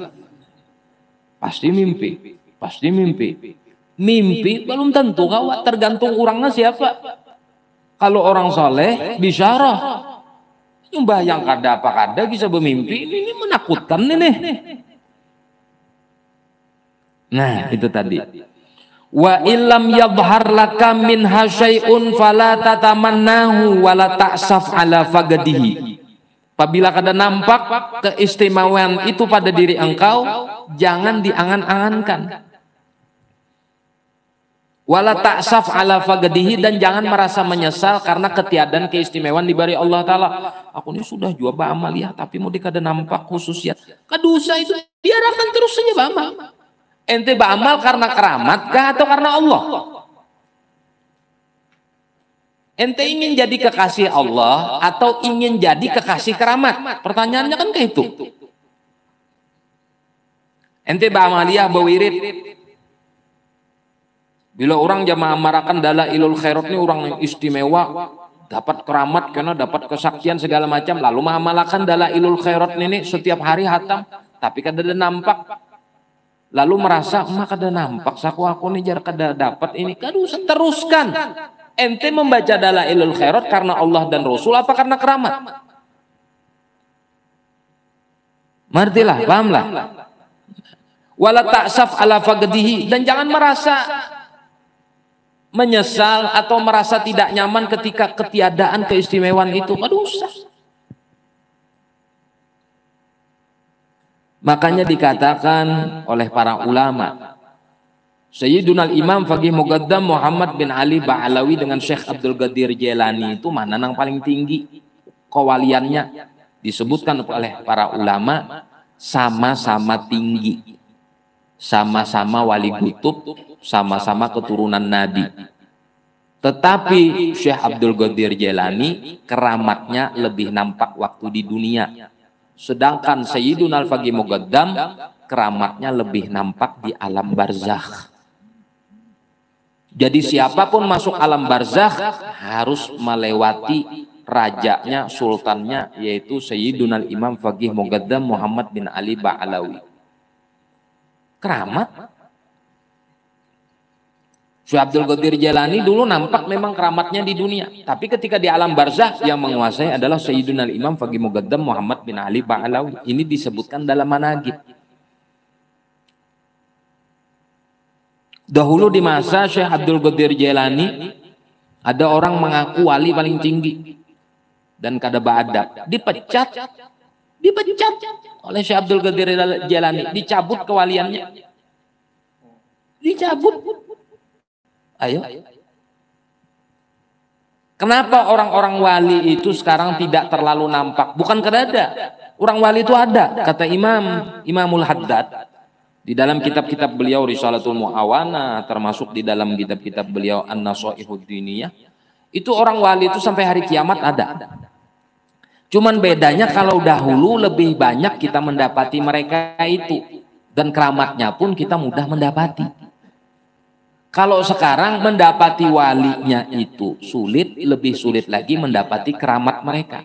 Pasti mimpi, pasti mimpi. Mimpi belum tentu kawat, tergantung orangnya siapa. Kalau orang soleh bisyarah. Nyumbah yang kada apa kada bisa bermimpi, ini menakutkan ini. Nah, itu tadi. Wa illam yadhhar laka min hasyai'un fala tatamannahu wa la ta'saf ala fagadihi. Apabila kada nampak keistimewaan itu pada diri engkau, jangan diangan-angankan. Wala ta'saf ala fagadihi, dan jangan merasa menyesal karena ketiadaan keistimewaan diberi Allah Ta'ala. Aku ini sudah jua beramal ya, tapi mau dikada nampak khususiat. Kadosa itu biarkan terus saja beramal. Ente beramal karena keramat kah atau karena Allah? Ente ingin jadi kekasih Allah atau ingin jadi kekasih keramat? Pertanyaannya kan kayak itu. Ente beramaliyah berwirid. Bila orang jamaah marakan dalailul khairat ini orang yang istimewa, dapat keramat karena dapat kesaktian segala macam, lalu mengamalkan dalailul khairat ini setiap hari hatam, tapi kada ada nampak. Lalu merasa emak kada nampak, saku aku nih jar kada dapat ini. Kaduh, teruskan. Ente membaca dalailul khairat karena Allah dan Rasul apa karena keramat? Martilah, pahamlah. Wala ta'saf ala fagadihi, dan jangan merasa menyesal atau merasa tidak nyaman ketika ketiadaan keistimewaan itu. Aduh, usah. Makanya dikatakan oleh para ulama, Sayyidunal Imam Faqih Muqaddam Muhammad bin Ali Ba'alawi dengan Syekh Abdul Qadir Jailani itu mana yang paling tinggi kewaliannya? Disebutkan oleh para ulama sama-sama tinggi, sama-sama wali kutub, sama-sama keturunan Nabi. Tetapi Syekh Abdul Qadir Jailani keramatnya lebih nampak waktu di dunia. Sedangkan Sayyiduna Al-Faqih Muqaddam keramatnya lebih nampak di alam barzakh. Jadi siapapun masuk alam barzakh harus melewati rajanya, sultannya, yaitu Sayyiduna Imam Faqih Muqaddam Muhammad bin Ali Ba'alawi. Keramat. Syekh Abdul Qadir Jailani dulu nampak memang keramatnya di dunia, tapi ketika di alam barzakh yang menguasai adalah Sayyiduna Imam Faqih Muqaddam Muhammad bin Ali Ba'alawi. Ini disebutkan dalam manaqib. Dahulu di masa Syekh Abdul Qadir Jailani ada orang mengaku wali paling tinggi dan kada beadab, dipecat oleh Syekh Abdul Qadir Jailani, dicabut kewaliannya, dicabut. Ayo. Kenapa orang-orang wali itu sekarang tidak terlalu nampak? Bukan kada ada. Orang wali itu ada. Kata Imamul Haddad di dalam kitab-kitab beliau Risalatul Mu'awana, termasuk di dalam kitab-kitab beliau An-Nasaihud Diniyah, itu orang wali itu sampai hari kiamat ada. Cuman bedanya kalau dahulu lebih banyak kita mendapati mereka itu, dan keramatnya pun kita mudah mendapati. Kalau sekarang mendapati walinya itu sulit, lebih sulit lagi mendapati keramat mereka.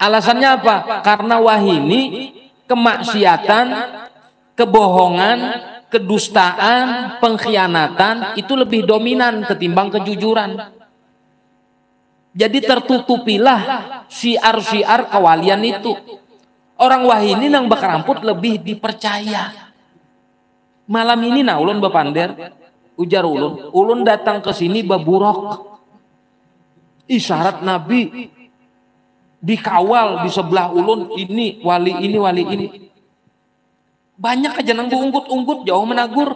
Alasannya apa? Karena wahini kemaksiatan, kebohongan, kedustaan, pengkhianatan itu lebih dominan ketimbang kejujuran. Jadi tertutupilah syiar-syiar kewalian itu. Orang wahini nang bakaramput lebih dipercaya. Malam ini nah ulun bepander, ujar ulun datang ke sini baburok. Isyarat Nabi dikawal di sebelah ulun, ini wali ini wali ini. Banyak aja nang unggut-unggut jauh menagur.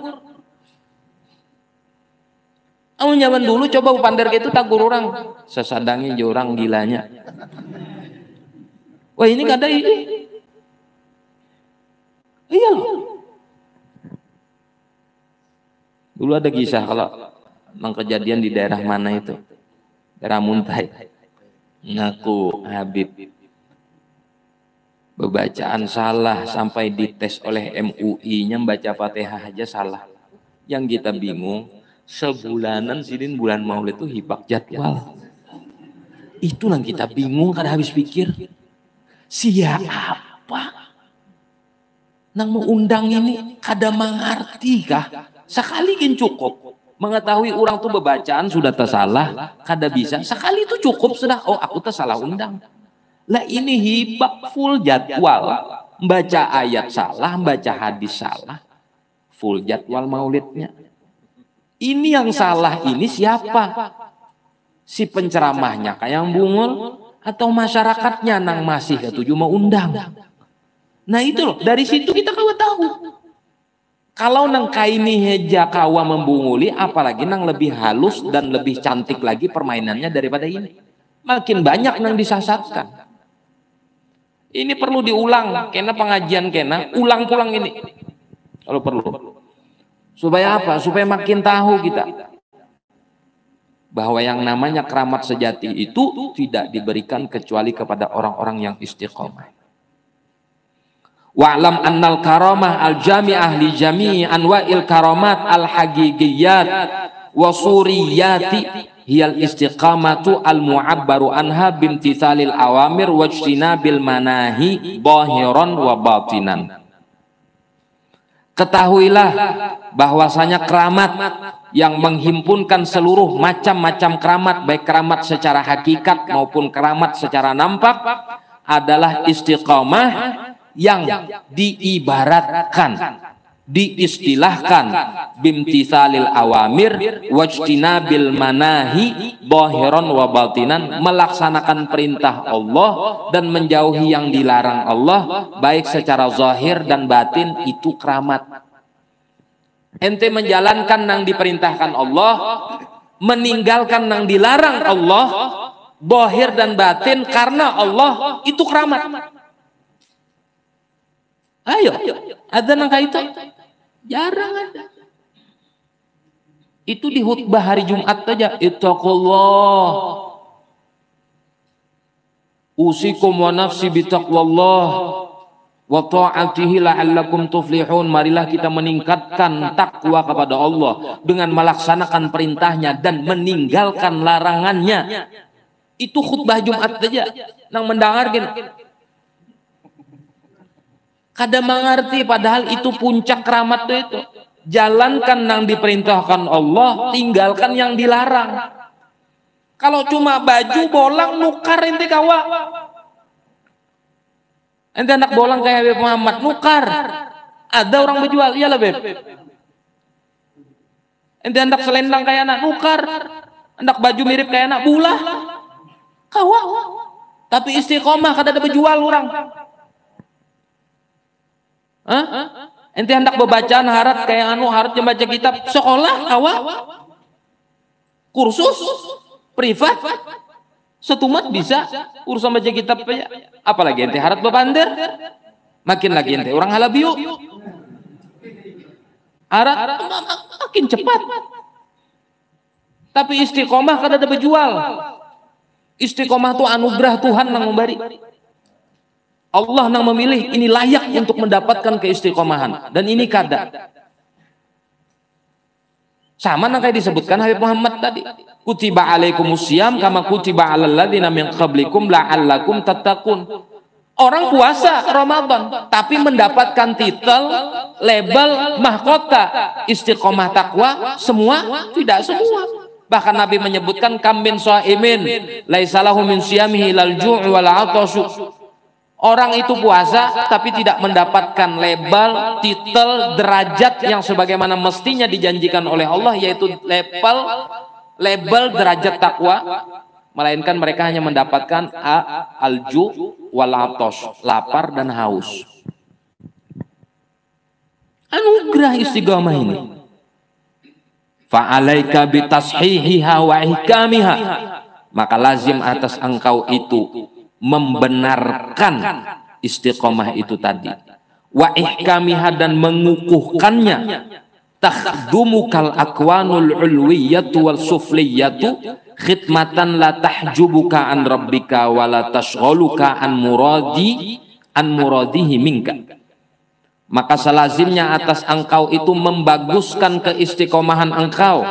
Amun zaman dulu coba bepander gitu tagur orang, sesadangi jo orang gilanya. Wah ini kada ini. Iya loh. Dulu ada kisah kalau nang kejadian di daerah mana itu, daerah Muntai. Ngaku Habib bacaan salah sampai dites oleh MUI-nya baca Fatihah aja salah. Yang kita bingung, sebulanan sidin bulan Maulid itu hibak jadwal. Itu yang kita bingung kada habis pikir. Siapa nang mau undang ini kada mengerti kah? Sekali kan cukup mengetahui orang tuh bebacaan sudah tersalah, kada bisa. Sekali itu cukup sudah. Oh aku tersalah undang. Lah ini hibak full jadwal. Baca ayat salah, baca hadis salah. Full jadwal maulidnya. Ini yang salah ini siapa? Si penceramahnya kayak yang bungul atau masyarakatnya nang masih ketujuh mau undang. Nah itu loh, dari situ kita kawa tahu. Kalau nang kaini heja kawa membunguli, apalagi nang lebih halus dan lebih cantik lagi permainannya daripada ini. Makin banyak nang disasatkan. Ini perlu diulang, kena pengajian kena, ulang pulang ini. Kalau perlu. Supaya apa? Supaya makin tahu kita. Bahwa yang namanya keramat sejati itu tidak diberikan kecuali kepada orang-orang yang istiqomah. Wa'lam annal karamah al-jami'ah li jami'i anwa'il karamat al-haqiqiyat wa suriyati hiyal istiqamatu al-mu'abbaru anha bimtithalil awamir wajtinabil manahi zahiran wa batinan. Ketahuilah bahwasanya keramat yang menghimpunkan seluruh macam-macam keramat, baik keramat secara hakikat maupun keramat secara nampak, adalah istiqamah yang diibaratkan, diistilahkan bimtithalil awamir wajtinabil manahi zahiran wa batinan, melaksanakan perintah Allah dan menjauhi yang dilarang Allah baik secara zahir dan batin, itu keramat. Ente menjalankan nang diperintahkan Allah, meninggalkan nang dilarang Allah, zahir dan batin karena Allah, itu keramat. Ayo, ada nang kayak itu? Jarang ada. Itu di khutbah hari Jumat saja. Ittaqullah. Usikum wa nafsi bitaqwallah wa ta'atihi la'allakum tuflihun. Marilah kita meningkatkan takwa kepada Allah dengan melaksanakan perintahnya dan meninggalkan larangannya. Itu khutbah Jumat saja. Nang mendengar gini. Kada mengerti padahal itu puncak keramat itu. Jalankan yang diperintahkan Allah, tinggalkan yang dilarang. Kalau cuma baju bolang nukar ente kawa. Ente anak bolang kayak Habib Muhammad nukar. Ada orang berjual, iyalah Beb. Ente anak selendang kayak anak nukar. Anak baju mirip kayak anak bulah. Kawa. Tapi istiqomah kada ada berjual orang. Ente hendak bebacaan harat kayak anu harat yang baca kitab sekolah awal kursus privat setumat bisa urusan baca kitab ya. Apalagi ente harat bepander makin lagi ente orang halabiu harat makin cepat. Tapi istiqomah kada ada berjual. Istiqomah itu anugerah Tuhan yang memberi. Allah yang memilih ini layak untuk mendapatkan keistiqomahan, dan ini kada. Sama yang kayak disebutkan Habib Muhammad tadi. Kutiba alaikumus syiyam kama kutiba alal ladzina min qablikum la'allakum tattaqun. Orang puasa Ramadan, tapi mendapatkan titel, label, mahkota, istiqomah takwa, semua? Tidak semua. Bahkan Nabi menyebutkan kam min shaimin laisa lahu min siyamihi lal ju' wal 'atashu. Orang itu puasa tapi tidak mendapatkan label, titel, derajat yang sebagaimana mestinya dijanjikan oleh Allah, yaitu label derajat takwa, melainkan mereka hanya mendapatkan alju wal 'atash, lapar dan haus. Anugerah istiqomah ini. Fa'alaika bitashihiha wa ihkamiha, maka lazim atas engkau itu membenarkan istiqomah itu tadi, wa ihkamiha, dan mengukuhkannya. Takhdumukal akwanul ulwiyatu wal sufliyatu khidmatan la tahjubuka an rabbika wa la tashghaluka an muradihi minka. Maka selazimnya atas engkau itu membaguskan keistiqomahan engkau,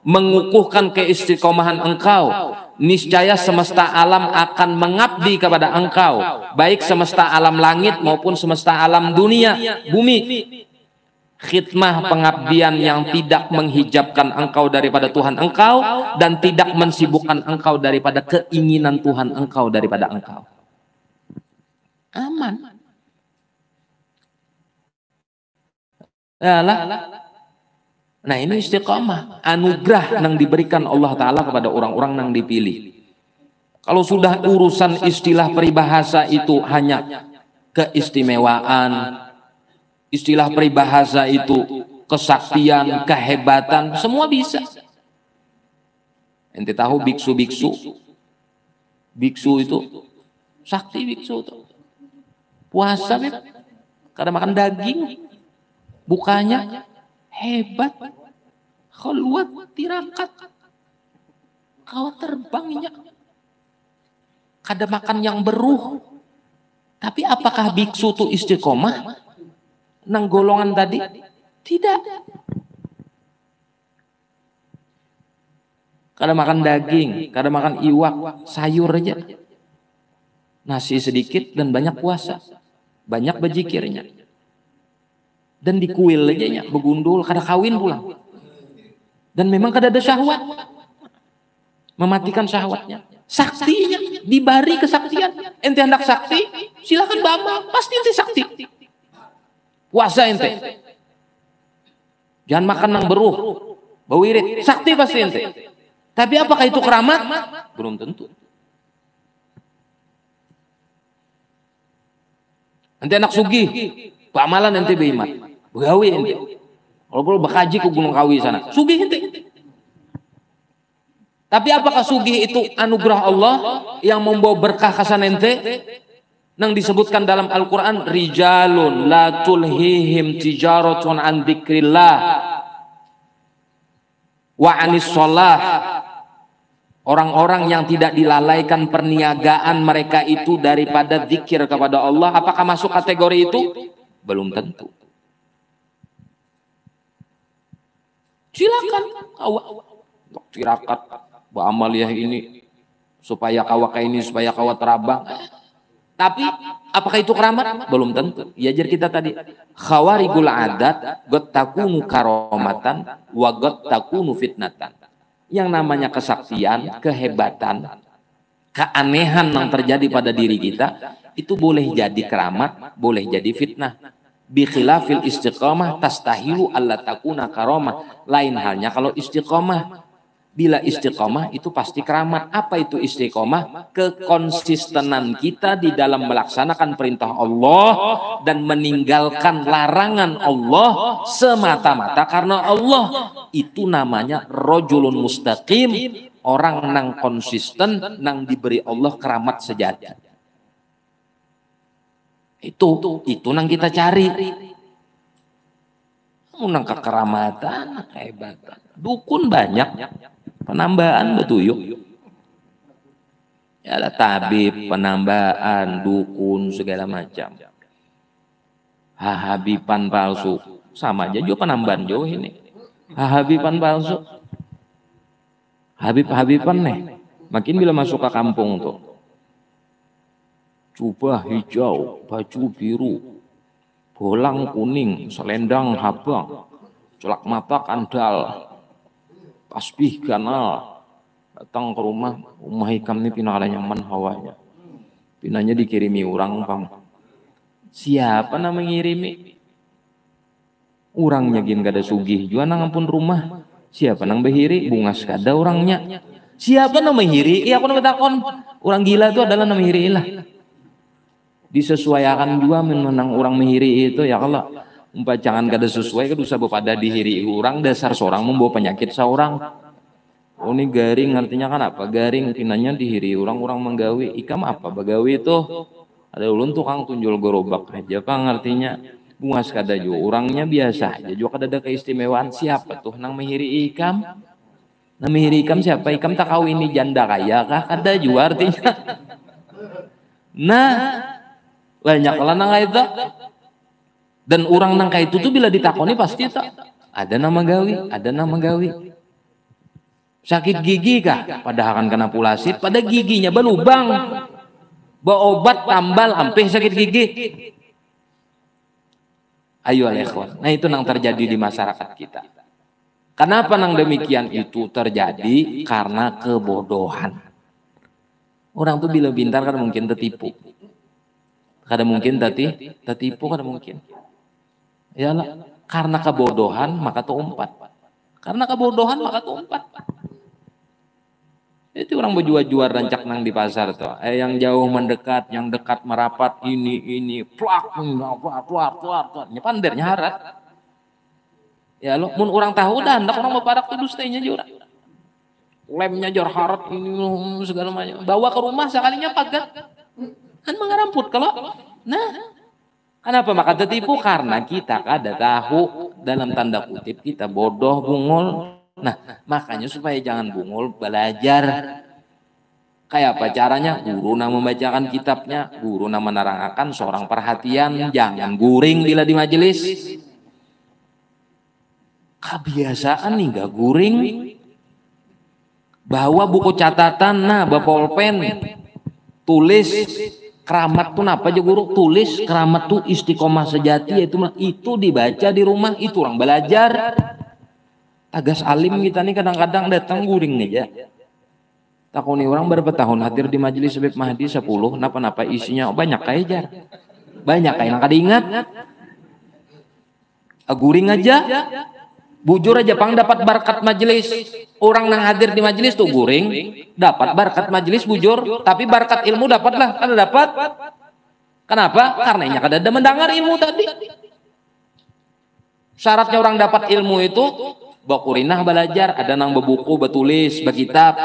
mengukuhkan keistiqomahan engkau. Niscaya semesta alam akan mengabdi kepada engkau, baik semesta alam langit maupun semesta alam dunia, bumi. Khidmah pengabdian yang tidak menghijabkan engkau daripada Tuhan engkau dan tidak mensibukkan engkau daripada keinginan Tuhan engkau daripada engkau. Aman. Yalah. Nah, ini istiqamah, anugerah yang diberikan Allah Ta'ala kepada orang-orang yang dipilih. Kalau sudah urusan istilah peribahasa itu hanya keistimewaan, istilah peribahasa itu kesaktian, kehebatan, semua bisa. Ente tahu biksu-biksu? Biksu itu sakti, biksu itu puasa, kadang makan daging, bukanya hebat, khulwat, tirakat, kau terbangnya, kada makan yang beruh. Tapi apakah biksu itu istiqomah nang golongan tadi? Tidak. Kada makan daging, kada makan iwak, sayur aja, nasi sedikit dan banyak puasa, banyak berzikirnya. Dan dikuil aja nya, begundul, kada kawin pulang. Dan memang kada ada syahwat, mematikan syahwatnya. Saktinya, dibari kesaktian. Ente hendak sakti, silakan bama, pasti ente sakti. Puasa ente, jangan makan nang beruh, bawirit, sakti pasti ente. Tapi apakah itu keramat? Belum tentu. Ente anak sugih, pamalan ente beimat, begawi ente. Kalau perlu bakaji ke Gunung Kawi sana, sugih ente. Tapi apakah sugih itu anugerah Allah yang membawa berkah kasan ente? Nang disebutkan dalam Al-Quran, rijalun la tulhihim tijaratun an dzikrillah wa anis sholah. Orang-orang yang tidak dilalaikan perniagaan mereka itu daripada zikir kepada Allah. Apakah masuk kategori itu? Belum tentu. Silakan awak tirakat ba'amaliyah ini supaya kawak ini, supaya kawak terabang. Tapi apakah itu keramat? Belum tentu. Ya, jadi kita tadi khawarigul adat got takunu karomatan wa got takunu fitnatan. Yang namanya kesaktian, kehebatan, keanehan yang terjadi pada diri kita itu boleh jadi keramat, boleh jadi fitnah. Bi khilafil istiqamah tastahilu alla takuna karamah. Lain halnya kalau istiqamah. Bila istiqomah itu pasti keramat. Apa itu istiqomah? Kekonsistenan kita di dalam melaksanakan perintah Allah dan meninggalkan larangan Allah semata-mata karena Allah. Itu namanya rojulun mustaqim, orang nang konsisten, nang diberi Allah keramat sejati. Itu nang kita cari. Nang kekeramatan, kehebatan. Dukun banyak. Penambahan betuyuk. Yalah tabib, penambahan, dukun, segala macam. Hahabipan palsu. Sama aja juga penambahan jauh ini. Hahabipan palsu. Habib-habipan nih. Makin bila masuk ke kampung tuh. jubah hijau, baju biru, bolang kuning, selendang habang, celak mata kandal, tasbih ganal, datang ke rumah Hikam ini pina ada nyaman hawanya. Pinanya dikirimi orang bang. Siapa nama ngirimi? Orangnya gin gak ada sugih juga nang ampun rumah. Siapa nang behiri? Bungas kada orangnya. Siapa nama hiri? Iya aku nama takon. Orang gila itu adalah nama hiri lah. Disesuaikan juga menang orang mehiri itu ya kalau umpah jangan kada sesuai kan usah pada dihiri orang dasar seorang membawa penyakit seorang. Oh ini garing artinya kan apa? Garing pinanya dihiri orang menggawi. Ikam apa? Bagawi itu ada ulun tukang tunjul gerobak aja pang artinya. Bungas kada juga orangnya biasa aja juga kada ada keistimewaan. Siapa tuh nang mehiri ikam? Nang mehiri ikam siapa? Ikam tak kau ini janda kaya kah? Kada juga artinya. Nah banyak lah nang itu. Dan orang nang itu tuh bila ditakoni pasti tak ada nama gawi, ada nama gawi. Sakit gigi kah? Padahal kan kena pulasit, pada giginya berlubang. Berobat tambal hampir sakit gigi. Ayo ikhwan. Nah itu nang terjadi di masyarakat kita. Kenapa nang demikian itu terjadi? Karena kebodohan. Orang tuh bila pintar kan mungkin tertipu. Kada mungkin tertipu, kada mungkin. Yalah, karena kebodohan maka tuh umpat. Karena kebodohan maka tuh umpat. Itu orang berjual-jual rancak nang di pasar tuh. Yang jauh mendekat, yang dekat merapat, ini, plak, tuar, nyepander nyarat. Ya lo, mun orang tahu dah, hendak orang berparak tuh dustanya juga. Lemnya jor harat ini segala macam. Bawa ke rumah sekalinya pagat. Kan mengeramput kalau. Nah, kenapa maka tertipu? Karena kita kada tahu dalam tanda kutip kita bodoh, bungul. Nah, makanya supaya jangan bungul, belajar. Kayak apa caranya? Guru nang membacakan kitabnya, guru nang menerangkan seorang perhatian, jangan guring bila di majelis. Kebiasaan nih gak guring. Bawa buku catatan, nah bawa pulpen, tulis. Keramat tuh apa aja guru? Tulis keramat tuh istiqomah sejati, itu dibaca di rumah, itu orang belajar. Tagas alim kita nih kadang-kadang datang guring aja. Takuni orang berapa tahun hadir di majelis Habib Mahdi 10, napa-napa isinya banyak aja. Banyak kayak kada ingat. Guring aja. Bujur aja pang dapat berkat majelis. Orang nang hadir di majelis tuh guring, dapat berkat majelis bujur, tapi berkat ilmu dapatlah, kada dapat. Kenapa? Karena ini kada ada mendengar ilmu tadi. Syaratnya orang dapat ilmu itu bakurinah belajar, ada nang bebuku, betulis, bekitab.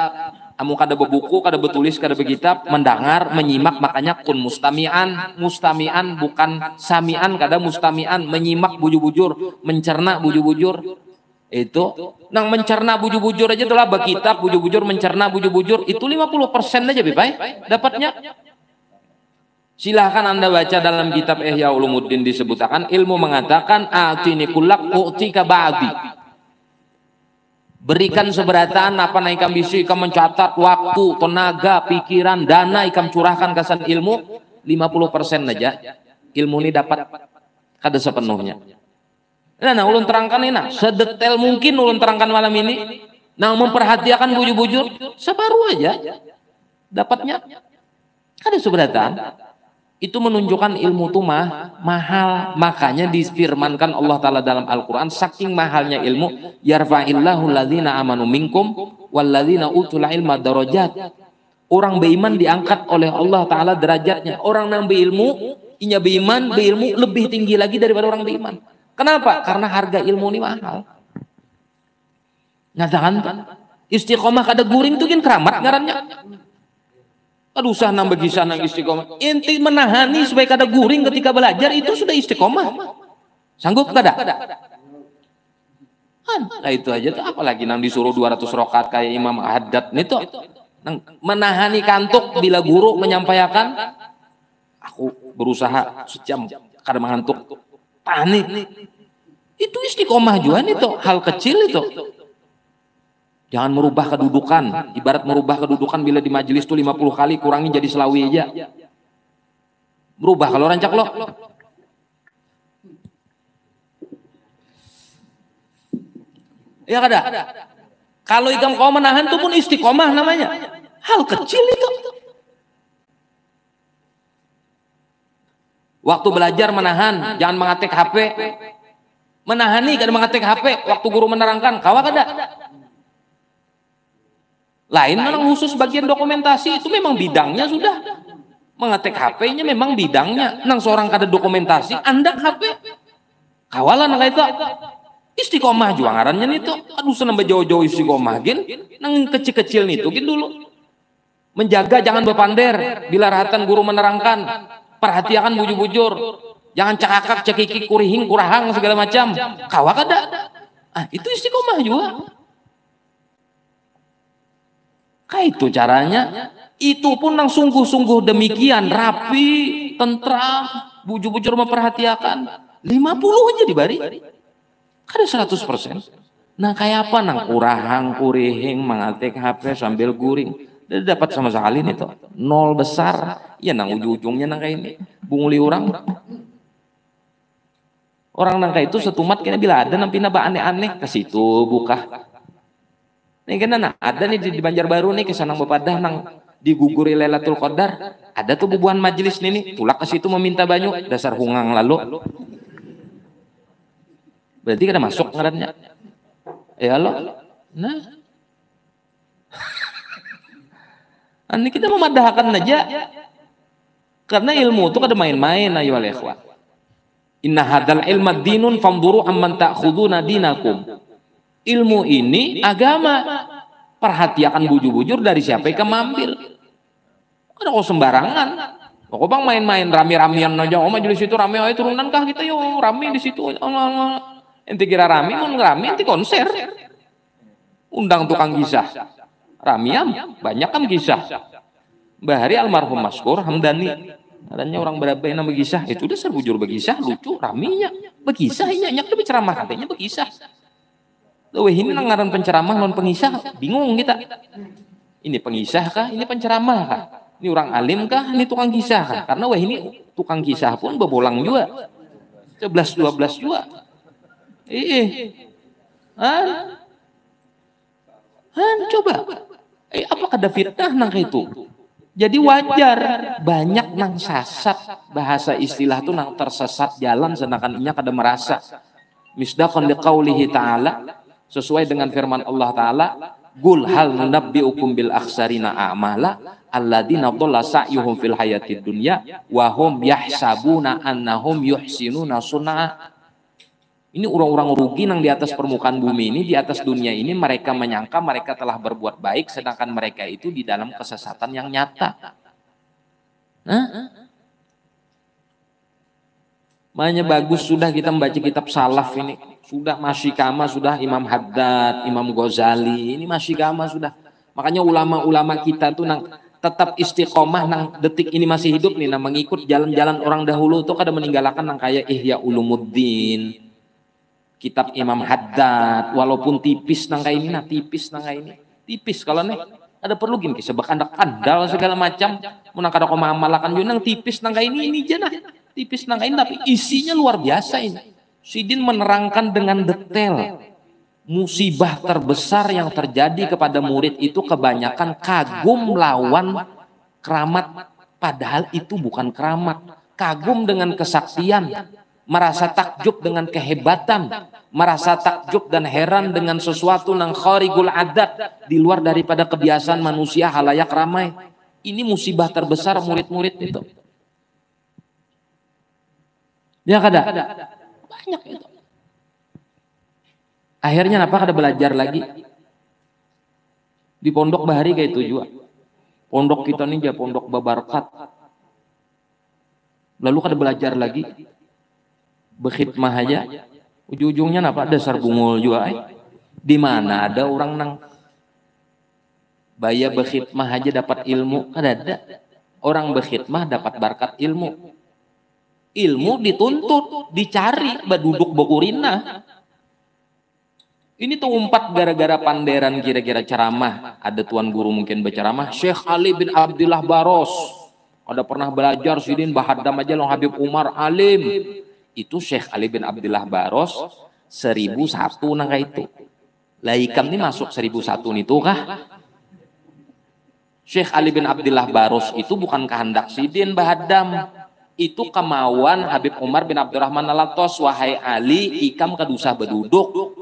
Amu kada bebuku, kada betulis, kada bekitab, mendengar, menyimak, makanya kun mustami'an. Mustami'an bukan sami'an, kada mustami'an, menyimak bujur-bujur, mencerna bujur-bujur. Itu nang mencerna bujur-bujur aja telah bekitab, bujur-bujur, mencerna bujur-bujur, itu 50% aja Bipai dapatnya. Silahkan Anda baca dalam kitab Ihya Ulumuddin disebutkan ilmu mengatakan atini kullak u'tika ba'di. Berikan seberatan apa na ikam bisa ikam mencatat waktu, tenaga, pikiran, dana ikam curahkan kesan ilmu 50% aja. Ilmu ini dapat kada sepenuhnya. Nah, ulun terangkan ini, sedetail mungkin ulun terangkan malam ini. Nah, memperhatikan bujur-bujur, separuh aja dapatnya. Kada seberatan. Itu menunjukkan ilmu itu mahal. Makanya difirmankan Allah Ta'ala dalam Al-Quran, saking mahalnya ilmu, yarfa'illahu alladhina amanu minkum walladhina utul ilma darajat. Orang beriman diangkat oleh Allah Ta'ala derajatnya. Orang yang berilmu, inya beriman, berilmu lebih tinggi lagi daripada orang beriman. Kenapa? Karena harga ilmu ini mahal. Nyatakan istiqomah kada guring itu kan keramat ngarannya. Aduh usah nambah kisah nang istiqomah. Inti menahani supaya kada guring ketika belajar itu sudah istiqomah. Sanggup kada? Nah itu aja tuh, apalagi nang disuruh 200 rakaat kayak Imam Haddad itu. Menahani kantuk bila guru menyampaikan. Aku berusaha sejam kada mengantuk. Panik. Itu istiqomah juga itu, hal kecil itu. Jangan merubah kedudukan. Ibarat merubah kedudukan bila di majelis itu 50 kali kurangi jadi selawi aja. Berubah kalau rancak lo. Ya kada. Kalau ikam kau menahan itu pun istiqomah namanya. Hal kecil itu. Waktu belajar menahan, jangan mengetik HP. Menahani kada mengetik HP. Waktu guru menerangkan, kawa kada. Lain memang khusus bagian dokumentasi itu memang bidangnya sudah. Mengetik HP-nya memang bidangnya. Nang seorang kada dokumentasi, andak HP. Kawalan nang itu. Istiqomah juga ngarannya itu. Aduh senang jauh-jauh istiqomah gin. Nang kecil-kecil itu gin dulu. Menjaga jangan berpander. Bila rahatan guru menerangkan. Perhatikan bujur-bujur. Jangan cakak, cekikik, kurihing, kurahang segala macam. Kawa kada. Ah, itu istiqomah juga. Kayak itu caranya. Itu pun nang sungguh-sungguh demikian. Rapi, tentram, bujur-bujur memperhatikan. 50 aja dibari. Kada 100%. Nah kayak apa nang kurahang, kurihing, mengetik HP sambil guring. Dia dapat sama sekali nih tuh. Nol besar. Ya nang ujung-ujungnya nang kayak ini. Bunguli orang. Orang nang kayak itu setumat kena bila ada nampi naba aneh-aneh ke situ buka. Nih kan nah, ada nih di Banjarbaru nih kesanang bepadah nang diguguri Lailatul Qadar. Ada tuh bubuhan majelis nih tulak ke situ meminta banyu dasar hungang lalu. Berarti kada masuk ngarannya. Ya lo. Nah. Ini kita memadahkan aja. Karena ilmu itu kada main-main ayyuhal ikhwan. Inna hadzal ilma dinun famduru amman ta'khuduna dinakum. Ilmu ini agama. Perhatikan bujur-bujur dari siapa yang ambil. Kada kok sembarangan. Kok bang main-main rami-ramian aja. Oh majelis itu rame ayo turunan kah kita yo rame di situ. Ente kira rame mun rame ente konser. Undang tukang kisah. Ramiam banyak kan kisah. Mbah Hari almarhum Maskur Hamdani. Adanya orang berapa yang nama kisah itu dasar bujur berkisah lucu raminya. Berkisah ini nyak lebih ceramah katanya berkisah. Loh ini ngaran penceramah non pengisah bingung kita. Ini pengisah kah? Ini penceramah kah? Ini orang alim kah? Ini tukang kisah kah? Karena wah ini tukang kisah pun bebolang juga. 11-12 juga. Coba. Apa ada fitnah nang itu? Jadi wajar banyak nang sasat bahasa istilah tuh nang tersesat jalan sedangkan inya kada merasa. Misdaqan liqaulihi ta'ala sesuai dengan firman Allah Ta'ala Qul hal nunabbi'ukum bil akhsarina a'mala alladzina dhalla sa'yuhum fil hayatid dunya wa hum yahsabuna annahum yuhsinuna sun'a. Ini orang-orang rugi yang di atas permukaan bumi ini, di atas dunia ini mereka menyangka mereka telah berbuat baik sedangkan mereka itu di dalam kesesatan yang nyata. Makanya bagus sudah kita membaca kitab salaf ini. Sudah Masyikama, sudah Imam Haddad, Imam Ghazali, ini Masyikama sudah. Makanya ulama-ulama kita tuh nang tetap istiqomah nang detik ini masih hidup nih, nang mengikut jalan-jalan orang dahulu tuh kada meninggalkan nang kayak Ihya Ulumuddin. Kitab Imam Haddad walaupun tipis nang kayak ini nah tipis nang kayak ini tipis kalau nih ada perlu gini sebab andal segala macam mun kada kau mamalakan juga nang tipis nang kayak ini aja nah tipis nang kayak ini tapi isinya luar biasa ini. Sidin menerangkan dengan detail musibah terbesar yang terjadi kepada murid itu kebanyakan kagum lawan keramat padahal itu bukan keramat, kagum dengan kesaktian, merasa takjub dengan kehebatan, merasa takjub dan heran dengan sesuatu yang kharigul adat, di luar daripada kebiasaan manusia halayak ramai. Ini musibah terbesar murid-murid itu. Ya kada? Banyak itu. Akhirnya apa kada belajar lagi? Di pondok Bahari kayak itu juga. Pondok kita nih ya pondok Babarkat. Lalu kada belajar lagi? Berkhidmah aja, ujung-ujungnya apa dasar bungul juga. Di mana ada orang nang bayar berkhidmah aja dapat ilmu, ada. Orang berkhidmah dapat berkat ilmu. Ilmu dituntut, dicari, baduduk bokurina. Ini tuh umpat gara-gara panderan kira-kira ceramah. Ada tuan guru mungkin berceramah, Syekh Ali bin Abdullah Baros. Ada pernah belajar sidin bahadam aja long Habib Umar alim. Itu Syekh Ali bin Abdullah Baros 1001 nangka itu. Lah ikam ini masuk 1001 itu kah? Syekh Ali bin Abdullah Baros itu bukan kehendak sidin bahadam. Itu kemauan Habib Umar bin Abdurrahman Alatos. Wahai Ali, ikam kadusah beduduk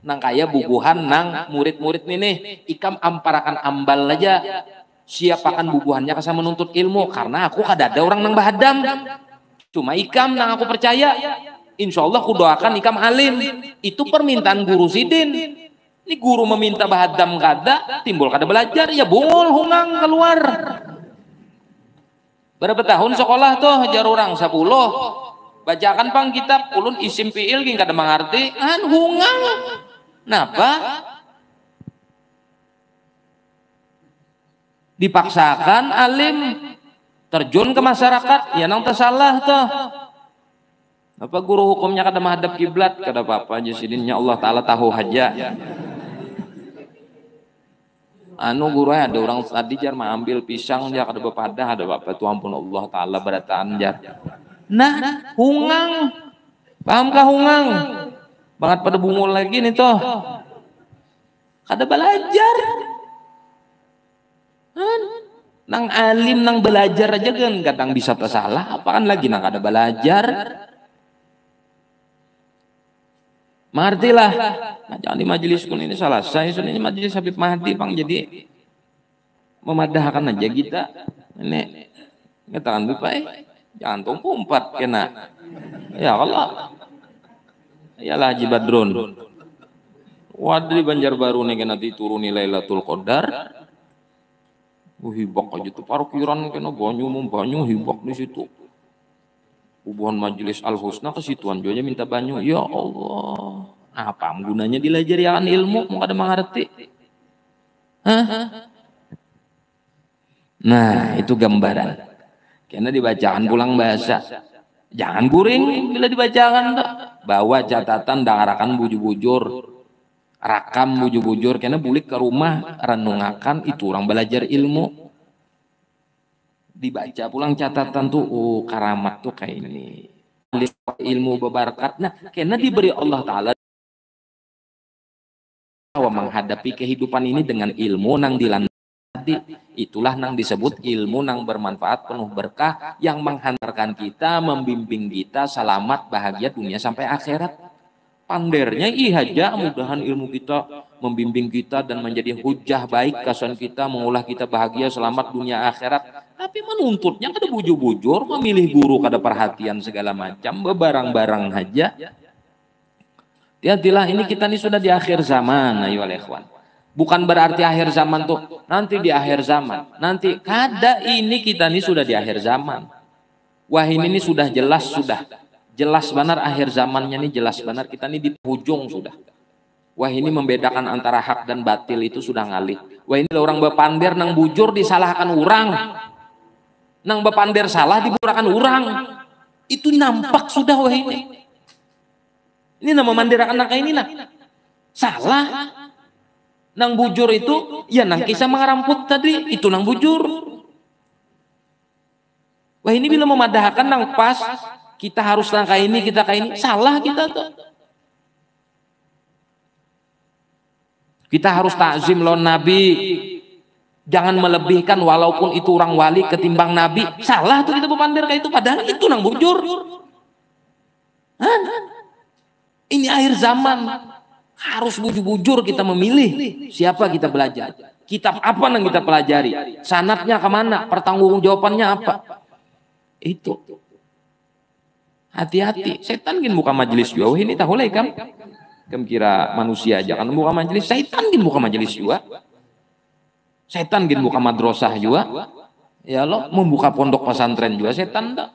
nang kaya bubuhan nang murid-murid nih ikam amparakan ambal aja. Siapakan bubuhannya kasa menuntut ilmu. Karena aku kada ada orang nang bahadam. Cuma ikam nang aku percaya. Insya Allah aku doakan ikam alim. Itu permintaan guru sidin. Ini guru meminta bahadam kada, timbul kada belajar, ya bungul hungang keluar. Berapa tahun sekolah tuh hajar orang 10. Bacakan pang kitab ulun isim fiil ging kada mengerti, hungang. Napa? Dipaksakan alim terjun ke masyarakat, ya nang tersalah tuh. Apa guru hukumnya kada menghadap kiblat, kada apa-apa aja sidinnya Allah Taala tahu aja. Guru ada orang tadi jar mah ambil pisang dia kada bepadah ada apa tuh ampun Allah Taala berataan jar. Nah, hungang. Pahamkah hungang? Banget pada bungul lagi nih toh. Kada belajar. Nang alim nang belajar aja kan kadang bisa tersalah, apaan lagi nang kada belajar. Mengertilah. Nah, jangan di majelis kun ini salah. Saya ini majelis Habib Mahdi pang jadi memadahkan aja kita. Ini katakan Bapak, jangan tumpu 4 kena. Ya Allah. Yalah Haji Badrun. Wadri Banjarbaru nih kena dituruni Lailatul Qadar. Hibak aja tuh parkiran kena banyu hibak di situ. Hubungan majelis Al Husna ke situan aja minta banyu. Ya Allah, apa gunanya dilajarian ilmu mau kada mengerti? Nah, itu gambaran. Karena dibacakan pulang bahasa. Jangan guring bila dibacakan tak. Bawa catatan dangarakan bujur-bujur. Rakam bujur-bujur karena bulik ke rumah renungakan itu orang belajar ilmu. Dibaca pulang catatan tuh, oh karamat tuh kayak ini. Ilmu berbarkat. Nah, karena diberi Allah Ta'ala menghadapi kehidupan ini dengan ilmu nang dilandasi. Itulah nang disebut ilmu nang bermanfaat penuh berkah yang menghantarkan kita, membimbing kita selamat bahagia dunia sampai akhirat. Pandernya ihaja mudahan ilmu kita membimbing kita dan menjadi hujah baik kasan kita, mengulah kita bahagia selamat dunia akhirat. Tapi menuntutnya kada bujur-bujur, memilih guru kada perhatian segala macam, bebarang-barang aja. Hati-hatilah, ini kita ini sudah di akhir zaman, ayo ikhwan. Bukan berarti akhir zaman tuh nanti di akhir zaman. Nanti kada, ini kita ini sudah di akhir zaman. Wah ini sudah jelas jelas benar akhir zamannya nih, jelas benar kita ini di ujung sudah. Wah ini membedakan antara hak dan batil itu sudah ngalih. Wah ini orang bepander nang bujur disalahkan orang. Nang bepander salah diburakan orang. Itu nampak sudah wah ini. Ini nama mandirakan nang ini nah. Salah. Nang bujur itu ya nang kisah mengeramput tadi itu nang bujur. Wah ini bila memadahkan nang pas kita harus langkah ini, kita kayak ini, salah kita tuh. Kita harus takzim lawan Nabi. Jangan melebihkan walaupun itu orang wali ketimbang Nabi. Salah tuh kita berpandir kayak itu, padahal itu nang bujur. Ini akhir zaman. Harus bujur-bujur kita memilih siapa kita belajar. Kitab apa yang kita pelajari. Sanatnya kemana, pertanggungjawabannya apa. Itu. Hati-hati, setan gin buka majelis juga. Oh ini tahu lah kan? Kamu kira manusia aja kan buka majelis, setan gin buka majelis juga. Setan gin buka madrasah juga. Ya lo membuka pondok pesantren juga setan dah.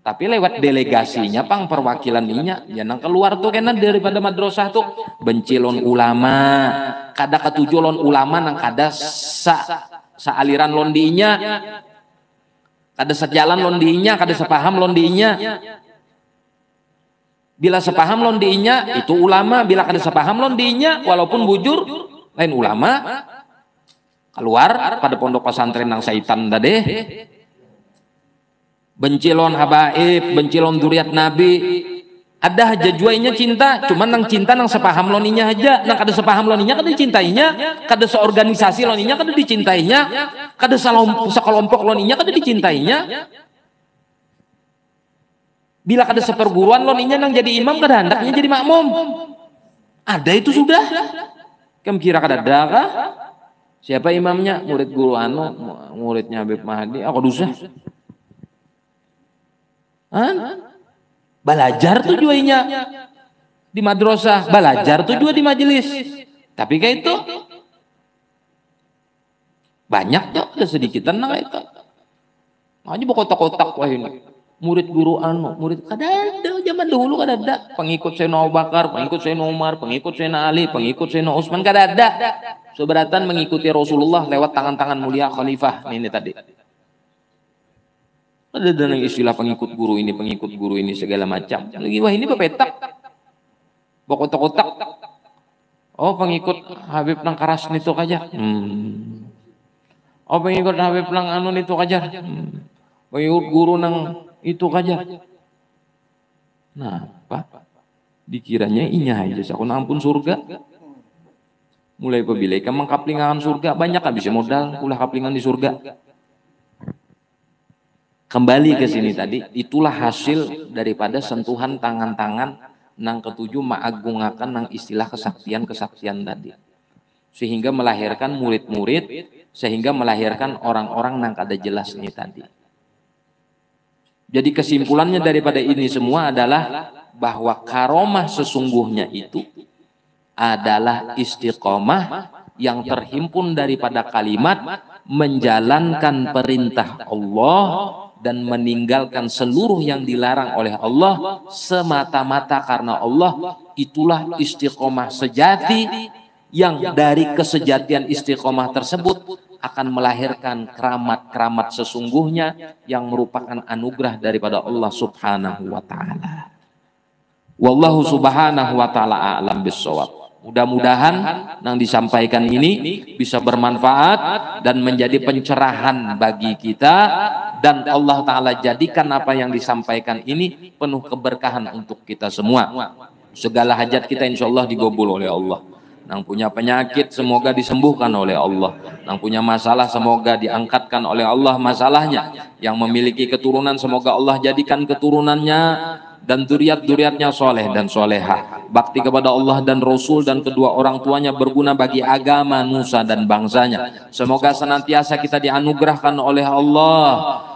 Tapi lewat delegasinya pang perwakilan ninya, jangan keluar tuh kena daripada madrasah tuh bencilon ulama, kada ketujuh lon ulama nang kada aliran londinya. Kada sejalan londinya, kada sepaham londinya. Bila sepaham londinya itu ulama, bila kada sepaham londinya walaupun bujur lain ulama. Keluar pada pondok pesantren nang syaitan tadi. benci lawan habaib, benci lawan duriat Nabi. Ada aja juainya cinta, cuman nang cinta nang sepaham loninya aja, nang kada sepaham loninya kada dicintainya, kada seorganisasi loninya kada dicintainya, kada sekelompok loninya kada dicintainya. Bila kada seperguruan loninya nang jadi imam kada hendaknya jadi makmum. Ada itu sudah. Kamu kira kada ada kah? Siapa imamnya? Murid guru anu, muridnya Habib Mahdi. Aku dosa. Belajar tuh juainya di madrasah, belajar tuh juga di majelis. Tapi kayak itu banyak ya, ada sedikitan nang itu. Aja kotak-kotak wah ini. Murid guru anu, murid kada ada zaman dahulu kada ada. Pengikut Sayyidina Abu Bakar, pengikut Sayyidina Umar, pengikut Sayyidina Ali, pengikut Sayyidina Utsman kada ada. Seberatan mengikuti Rasulullah lewat tangan-tangan mulia khalifah ini tadi. Ada dengan istilah pengikut guru ini segala macam. Lagi wah ini bepetak. Kotak-kotak. Oh pengikut Habib nang karas nitu kajar. Oh pengikut Habib nang anu nitu kajar. Pengikut guru nang itu kajar. Nah, Pak. Dikiranya inya aja sakun ampun surga. Mulai pemilih kamu kaplingan surga banyak habis modal ulah kaplingan di surga. Kembali ke sini tadi, itulah hasil daripada sentuhan tangan-tangan nang ketujuh maagungakan nang istilah kesaktian tadi. Sehingga melahirkan murid-murid, sehingga melahirkan orang-orang nang kada jelas ini tadi. Jadi kesimpulannya daripada ini semua adalah bahwa karomah sesungguhnya itu adalah istiqomah yang terhimpun daripada kalimat menjalankan perintah Allah dan meninggalkan seluruh yang dilarang oleh Allah semata-mata karena Allah. Itulah istiqomah sejati yang dari kesejatian istiqomah tersebut akan melahirkan keramat-keramat sesungguhnya yang merupakan anugerah daripada Allah Subhanahu wa taala. Wallahu subhanahu wa taala a'lam bissawab. Mudah-mudahan yang disampaikan ini bisa bermanfaat dan menjadi pencerahan bagi kita, dan Allah Ta'ala jadikan apa yang disampaikan ini penuh keberkahan untuk kita semua. Segala hajat kita insya Allah digobul oleh Allah. Yang punya penyakit semoga disembuhkan oleh Allah. Yang punya masalah semoga diangkatkan oleh Allah masalahnya. Yang memiliki keturunan semoga Allah jadikan keturunannya dan duriat-duriatnya soleh dan solehah, bakti kepada Allah dan Rasul dan kedua orang tuanya berguna bagi agama, nusa dan bangsanya. Semoga senantiasa kita dianugerahkan oleh Allah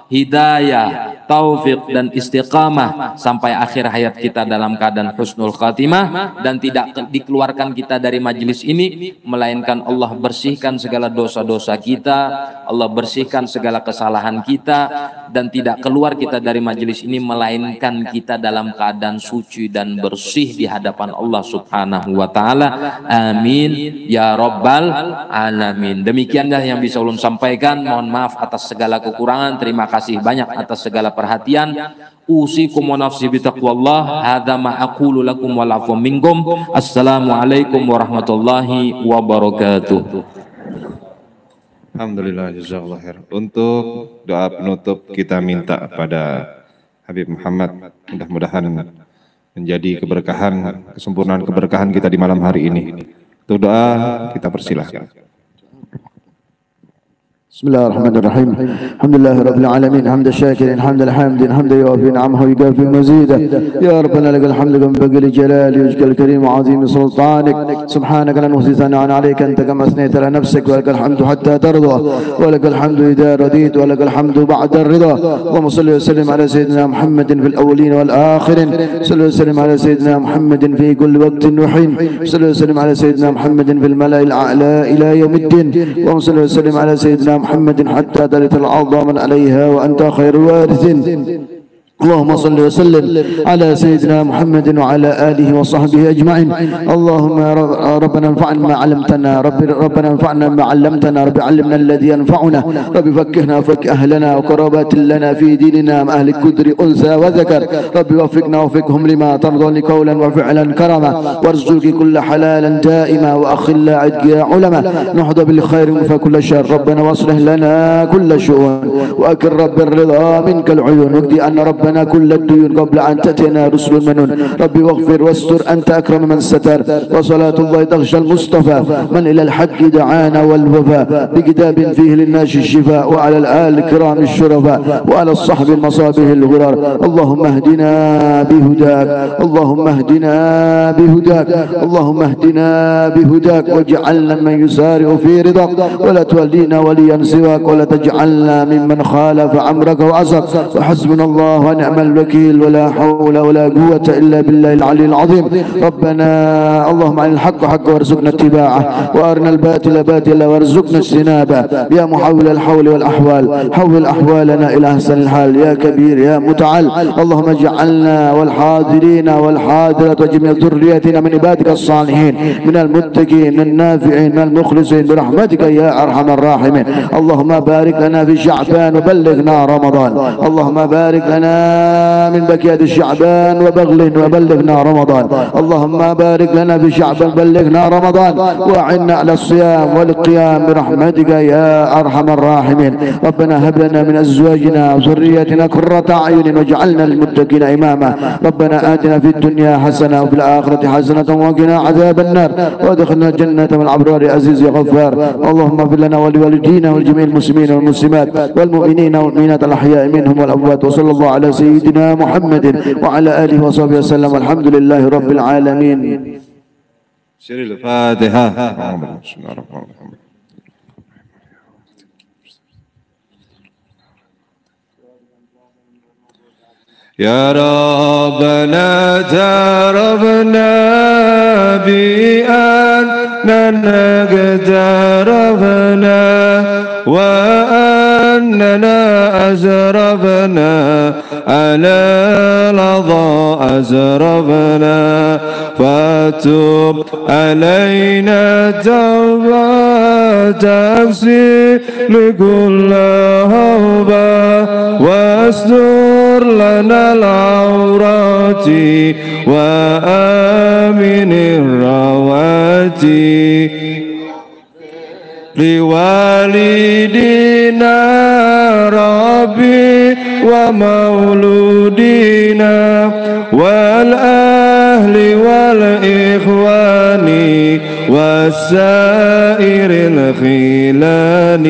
hidayah, taufik dan istiqamah sampai akhir hayat kita dalam keadaan husnul khatimah, dan tidak dikeluarkan kita dari majelis ini melainkan Allah bersihkan segala dosa-dosa kita, Allah bersihkan segala kesalahan kita, dan tidak keluar kita dari majelis ini melainkan kita dalam keadaan suci dan bersih di hadapan Allah Subhanahu wa taala. Amin ya rabbal alamin. Demikianlah yang bisa ulun sampaikan. Mohon maaf atas segala kekurangan. Terima kasih banyak atas segala perhatian. Usikum wa nafsi bitaqwallah. Hadza ma aqulu lakum wa lafu minkum. Assalamualaikum warahmatullahi wabarakatuh. Alhamdulillah, jazakallah khair. Untuk doa penutup kita minta pada Habib Muhammad, mudah-mudahan menjadi keberkahan, kesempurnaan keberkahan kita di malam hari ini. Untuk doa kita persilahkan. بسم الله الرحمن الرحيم. الحمد لله رب العالمين، حمد الشاكرين، حمد الحامدين، حمد يوافي نعمه ويكافي مزيدا. يا ربنا لك الحمد كما ينبغي لجلال وجهك الكريم وعظيم سلطانك. سبحانك لا نحصي ثناء عليك انت كما اثنيت على نفسك، ولك الحمد حتى ترضى، ولك الحمد اذا رضيت، ولك الحمد بعد الرضا. اللهم صل وسلم على سيدنا محمد في الاولين والاخرين. صل وسلم على سيدنا محمد في كل وقت وحين. صل وسلم على سيدنا محمد في الملأ الاعلى الى يوم الدين. اللهم صل وسلم على سيدنا محمد حتى ترث العظام عليها وأنت خير الوارثين. اللهم صل وسلم على سيدنا محمد وعلى آله وصحبه أجمعين. اللهم ربنا انفعنا ما علمتنا، ربنا انفعنا ما علمتنا، رب علمنا الذي ينفعنا، رب فكهنا وفك أهلنا وقرابات لنا في ديننا مع أهل الكدر أنثى وذكر، رب وفقنا وفقهم لما ترضى قولا وفعلا كرما، وارزق كل حلالا دائما وأخلا عدق يا علما، نحظى بالخير فكل شر، ربنا واصلح لنا كل شؤون، وأكر رب الرضا منك العيون، واقضي أن ربنا كل الديون قبل أن تأتينا رسل المنون، ربي واغفر واستر أنت أكرم من ستر، وصلاة الله تغشى المصطفى من إلى الحق دعانا والوفاء، بكتاب فيه للناس الشفاء، وعلى الآل الكرام الشرفاء، وعلى الصحب المصابه الغرار. اللهم اهدنا بهداك، اللهم اهدنا بهداك، اللهم اهدنا بهداك، واجعلنا من يسارع في رضاك، ولا تولينا وليا سواك، ولا تجعلنا ممن خالف أمرك وعصاك، وحسبنا الله ونعم الوكيل، ولا حول ولا قوة إلا بالله العلي العظيم. ربنا اللهم عن الحق حق وارزقنا اتباعه، وأرنا الباطل باطلا وارزقنا اجتنابه، يا محول الحول والأحوال حول أحوالنا إلى أحسن الحال، يا كبير يا متعال. اللهم اجعلنا والحاضرين والحاضرات وجميع ذريتنا من عبادك الصالحين، من المتقين من النافعين من المخلصين برحمتك يا أرحم الراحمين. اللهم بارك لنا في شعبان وبلغنا رمضان، اللهم بارك لنا من بكيات شعبان وبلغنا رمضان، اللهم بارك لنا في شعبان بلغنا رمضان، وأعنا على الصيام والقيام برحمتك يا أرحم الراحمين. ربنا هب لنا من أزواجنا وذرياتنا قرة أعين واجعلنا للمتقين إماما. ربنا آتنا في الدنيا حسنة وفي الآخرة حسنة وقنا عذاب النار، وادخلنا الجنة من الأبرار عزيز غفار. اللهم اغفر لنا ولوالدينا ولجميع المسلمين والمسلمات والمؤمنين والمؤمنات الأحياء منهم والأموات، وصلى الله على سيدنا محمد وعلى آله وصحبه وسلم، والحمد لله رب العالمين. سر الفاتحة. يا ربنا اعترفنا بأننا قد عرفنا، وأننا أسرفنا على لظى أسرفنا، فتب علينا توبة تغسل كل هوبة، واستر لنا العورات وآمن الروات، لوالدينا ربي ومولودينا والأهل والإخوان والسائر الخلان،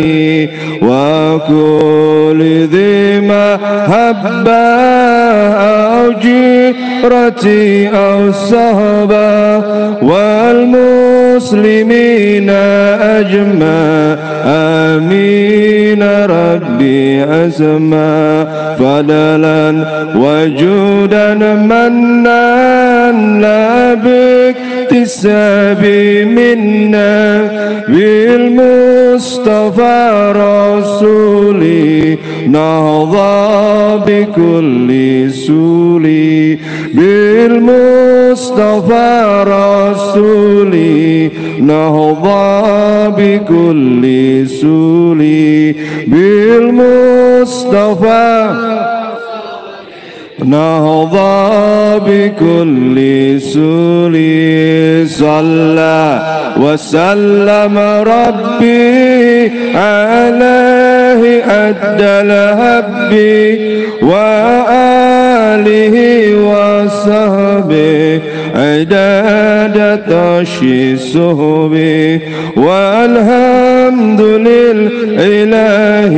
وكل ذي محبة أو جيرة أو صحبة، والمسلمين أجمع آمين ربي أسمى، فضلا وجودا منا لا باكتساب منا، بالمصطفى رسولي نهضى بكل سولي، بالمصطفى رسولي نهضى بكل سولي، بالمصطفى نهضى بكل سولي. صلى وسلم ربي عليه أدى الهب، وآله وصحبه عداد تشيسه به، والحمد لله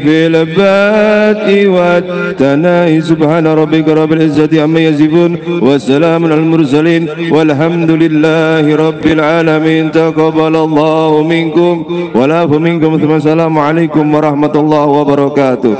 في البدء والتناهي. سبحان ربك رب العزة عما يصفون، وسلام على المرسلين، والحمد لله رب العالمين. تقبل الله منكم والعفو منكم، ثم السلام عليكم ورحمة الله وبركاته.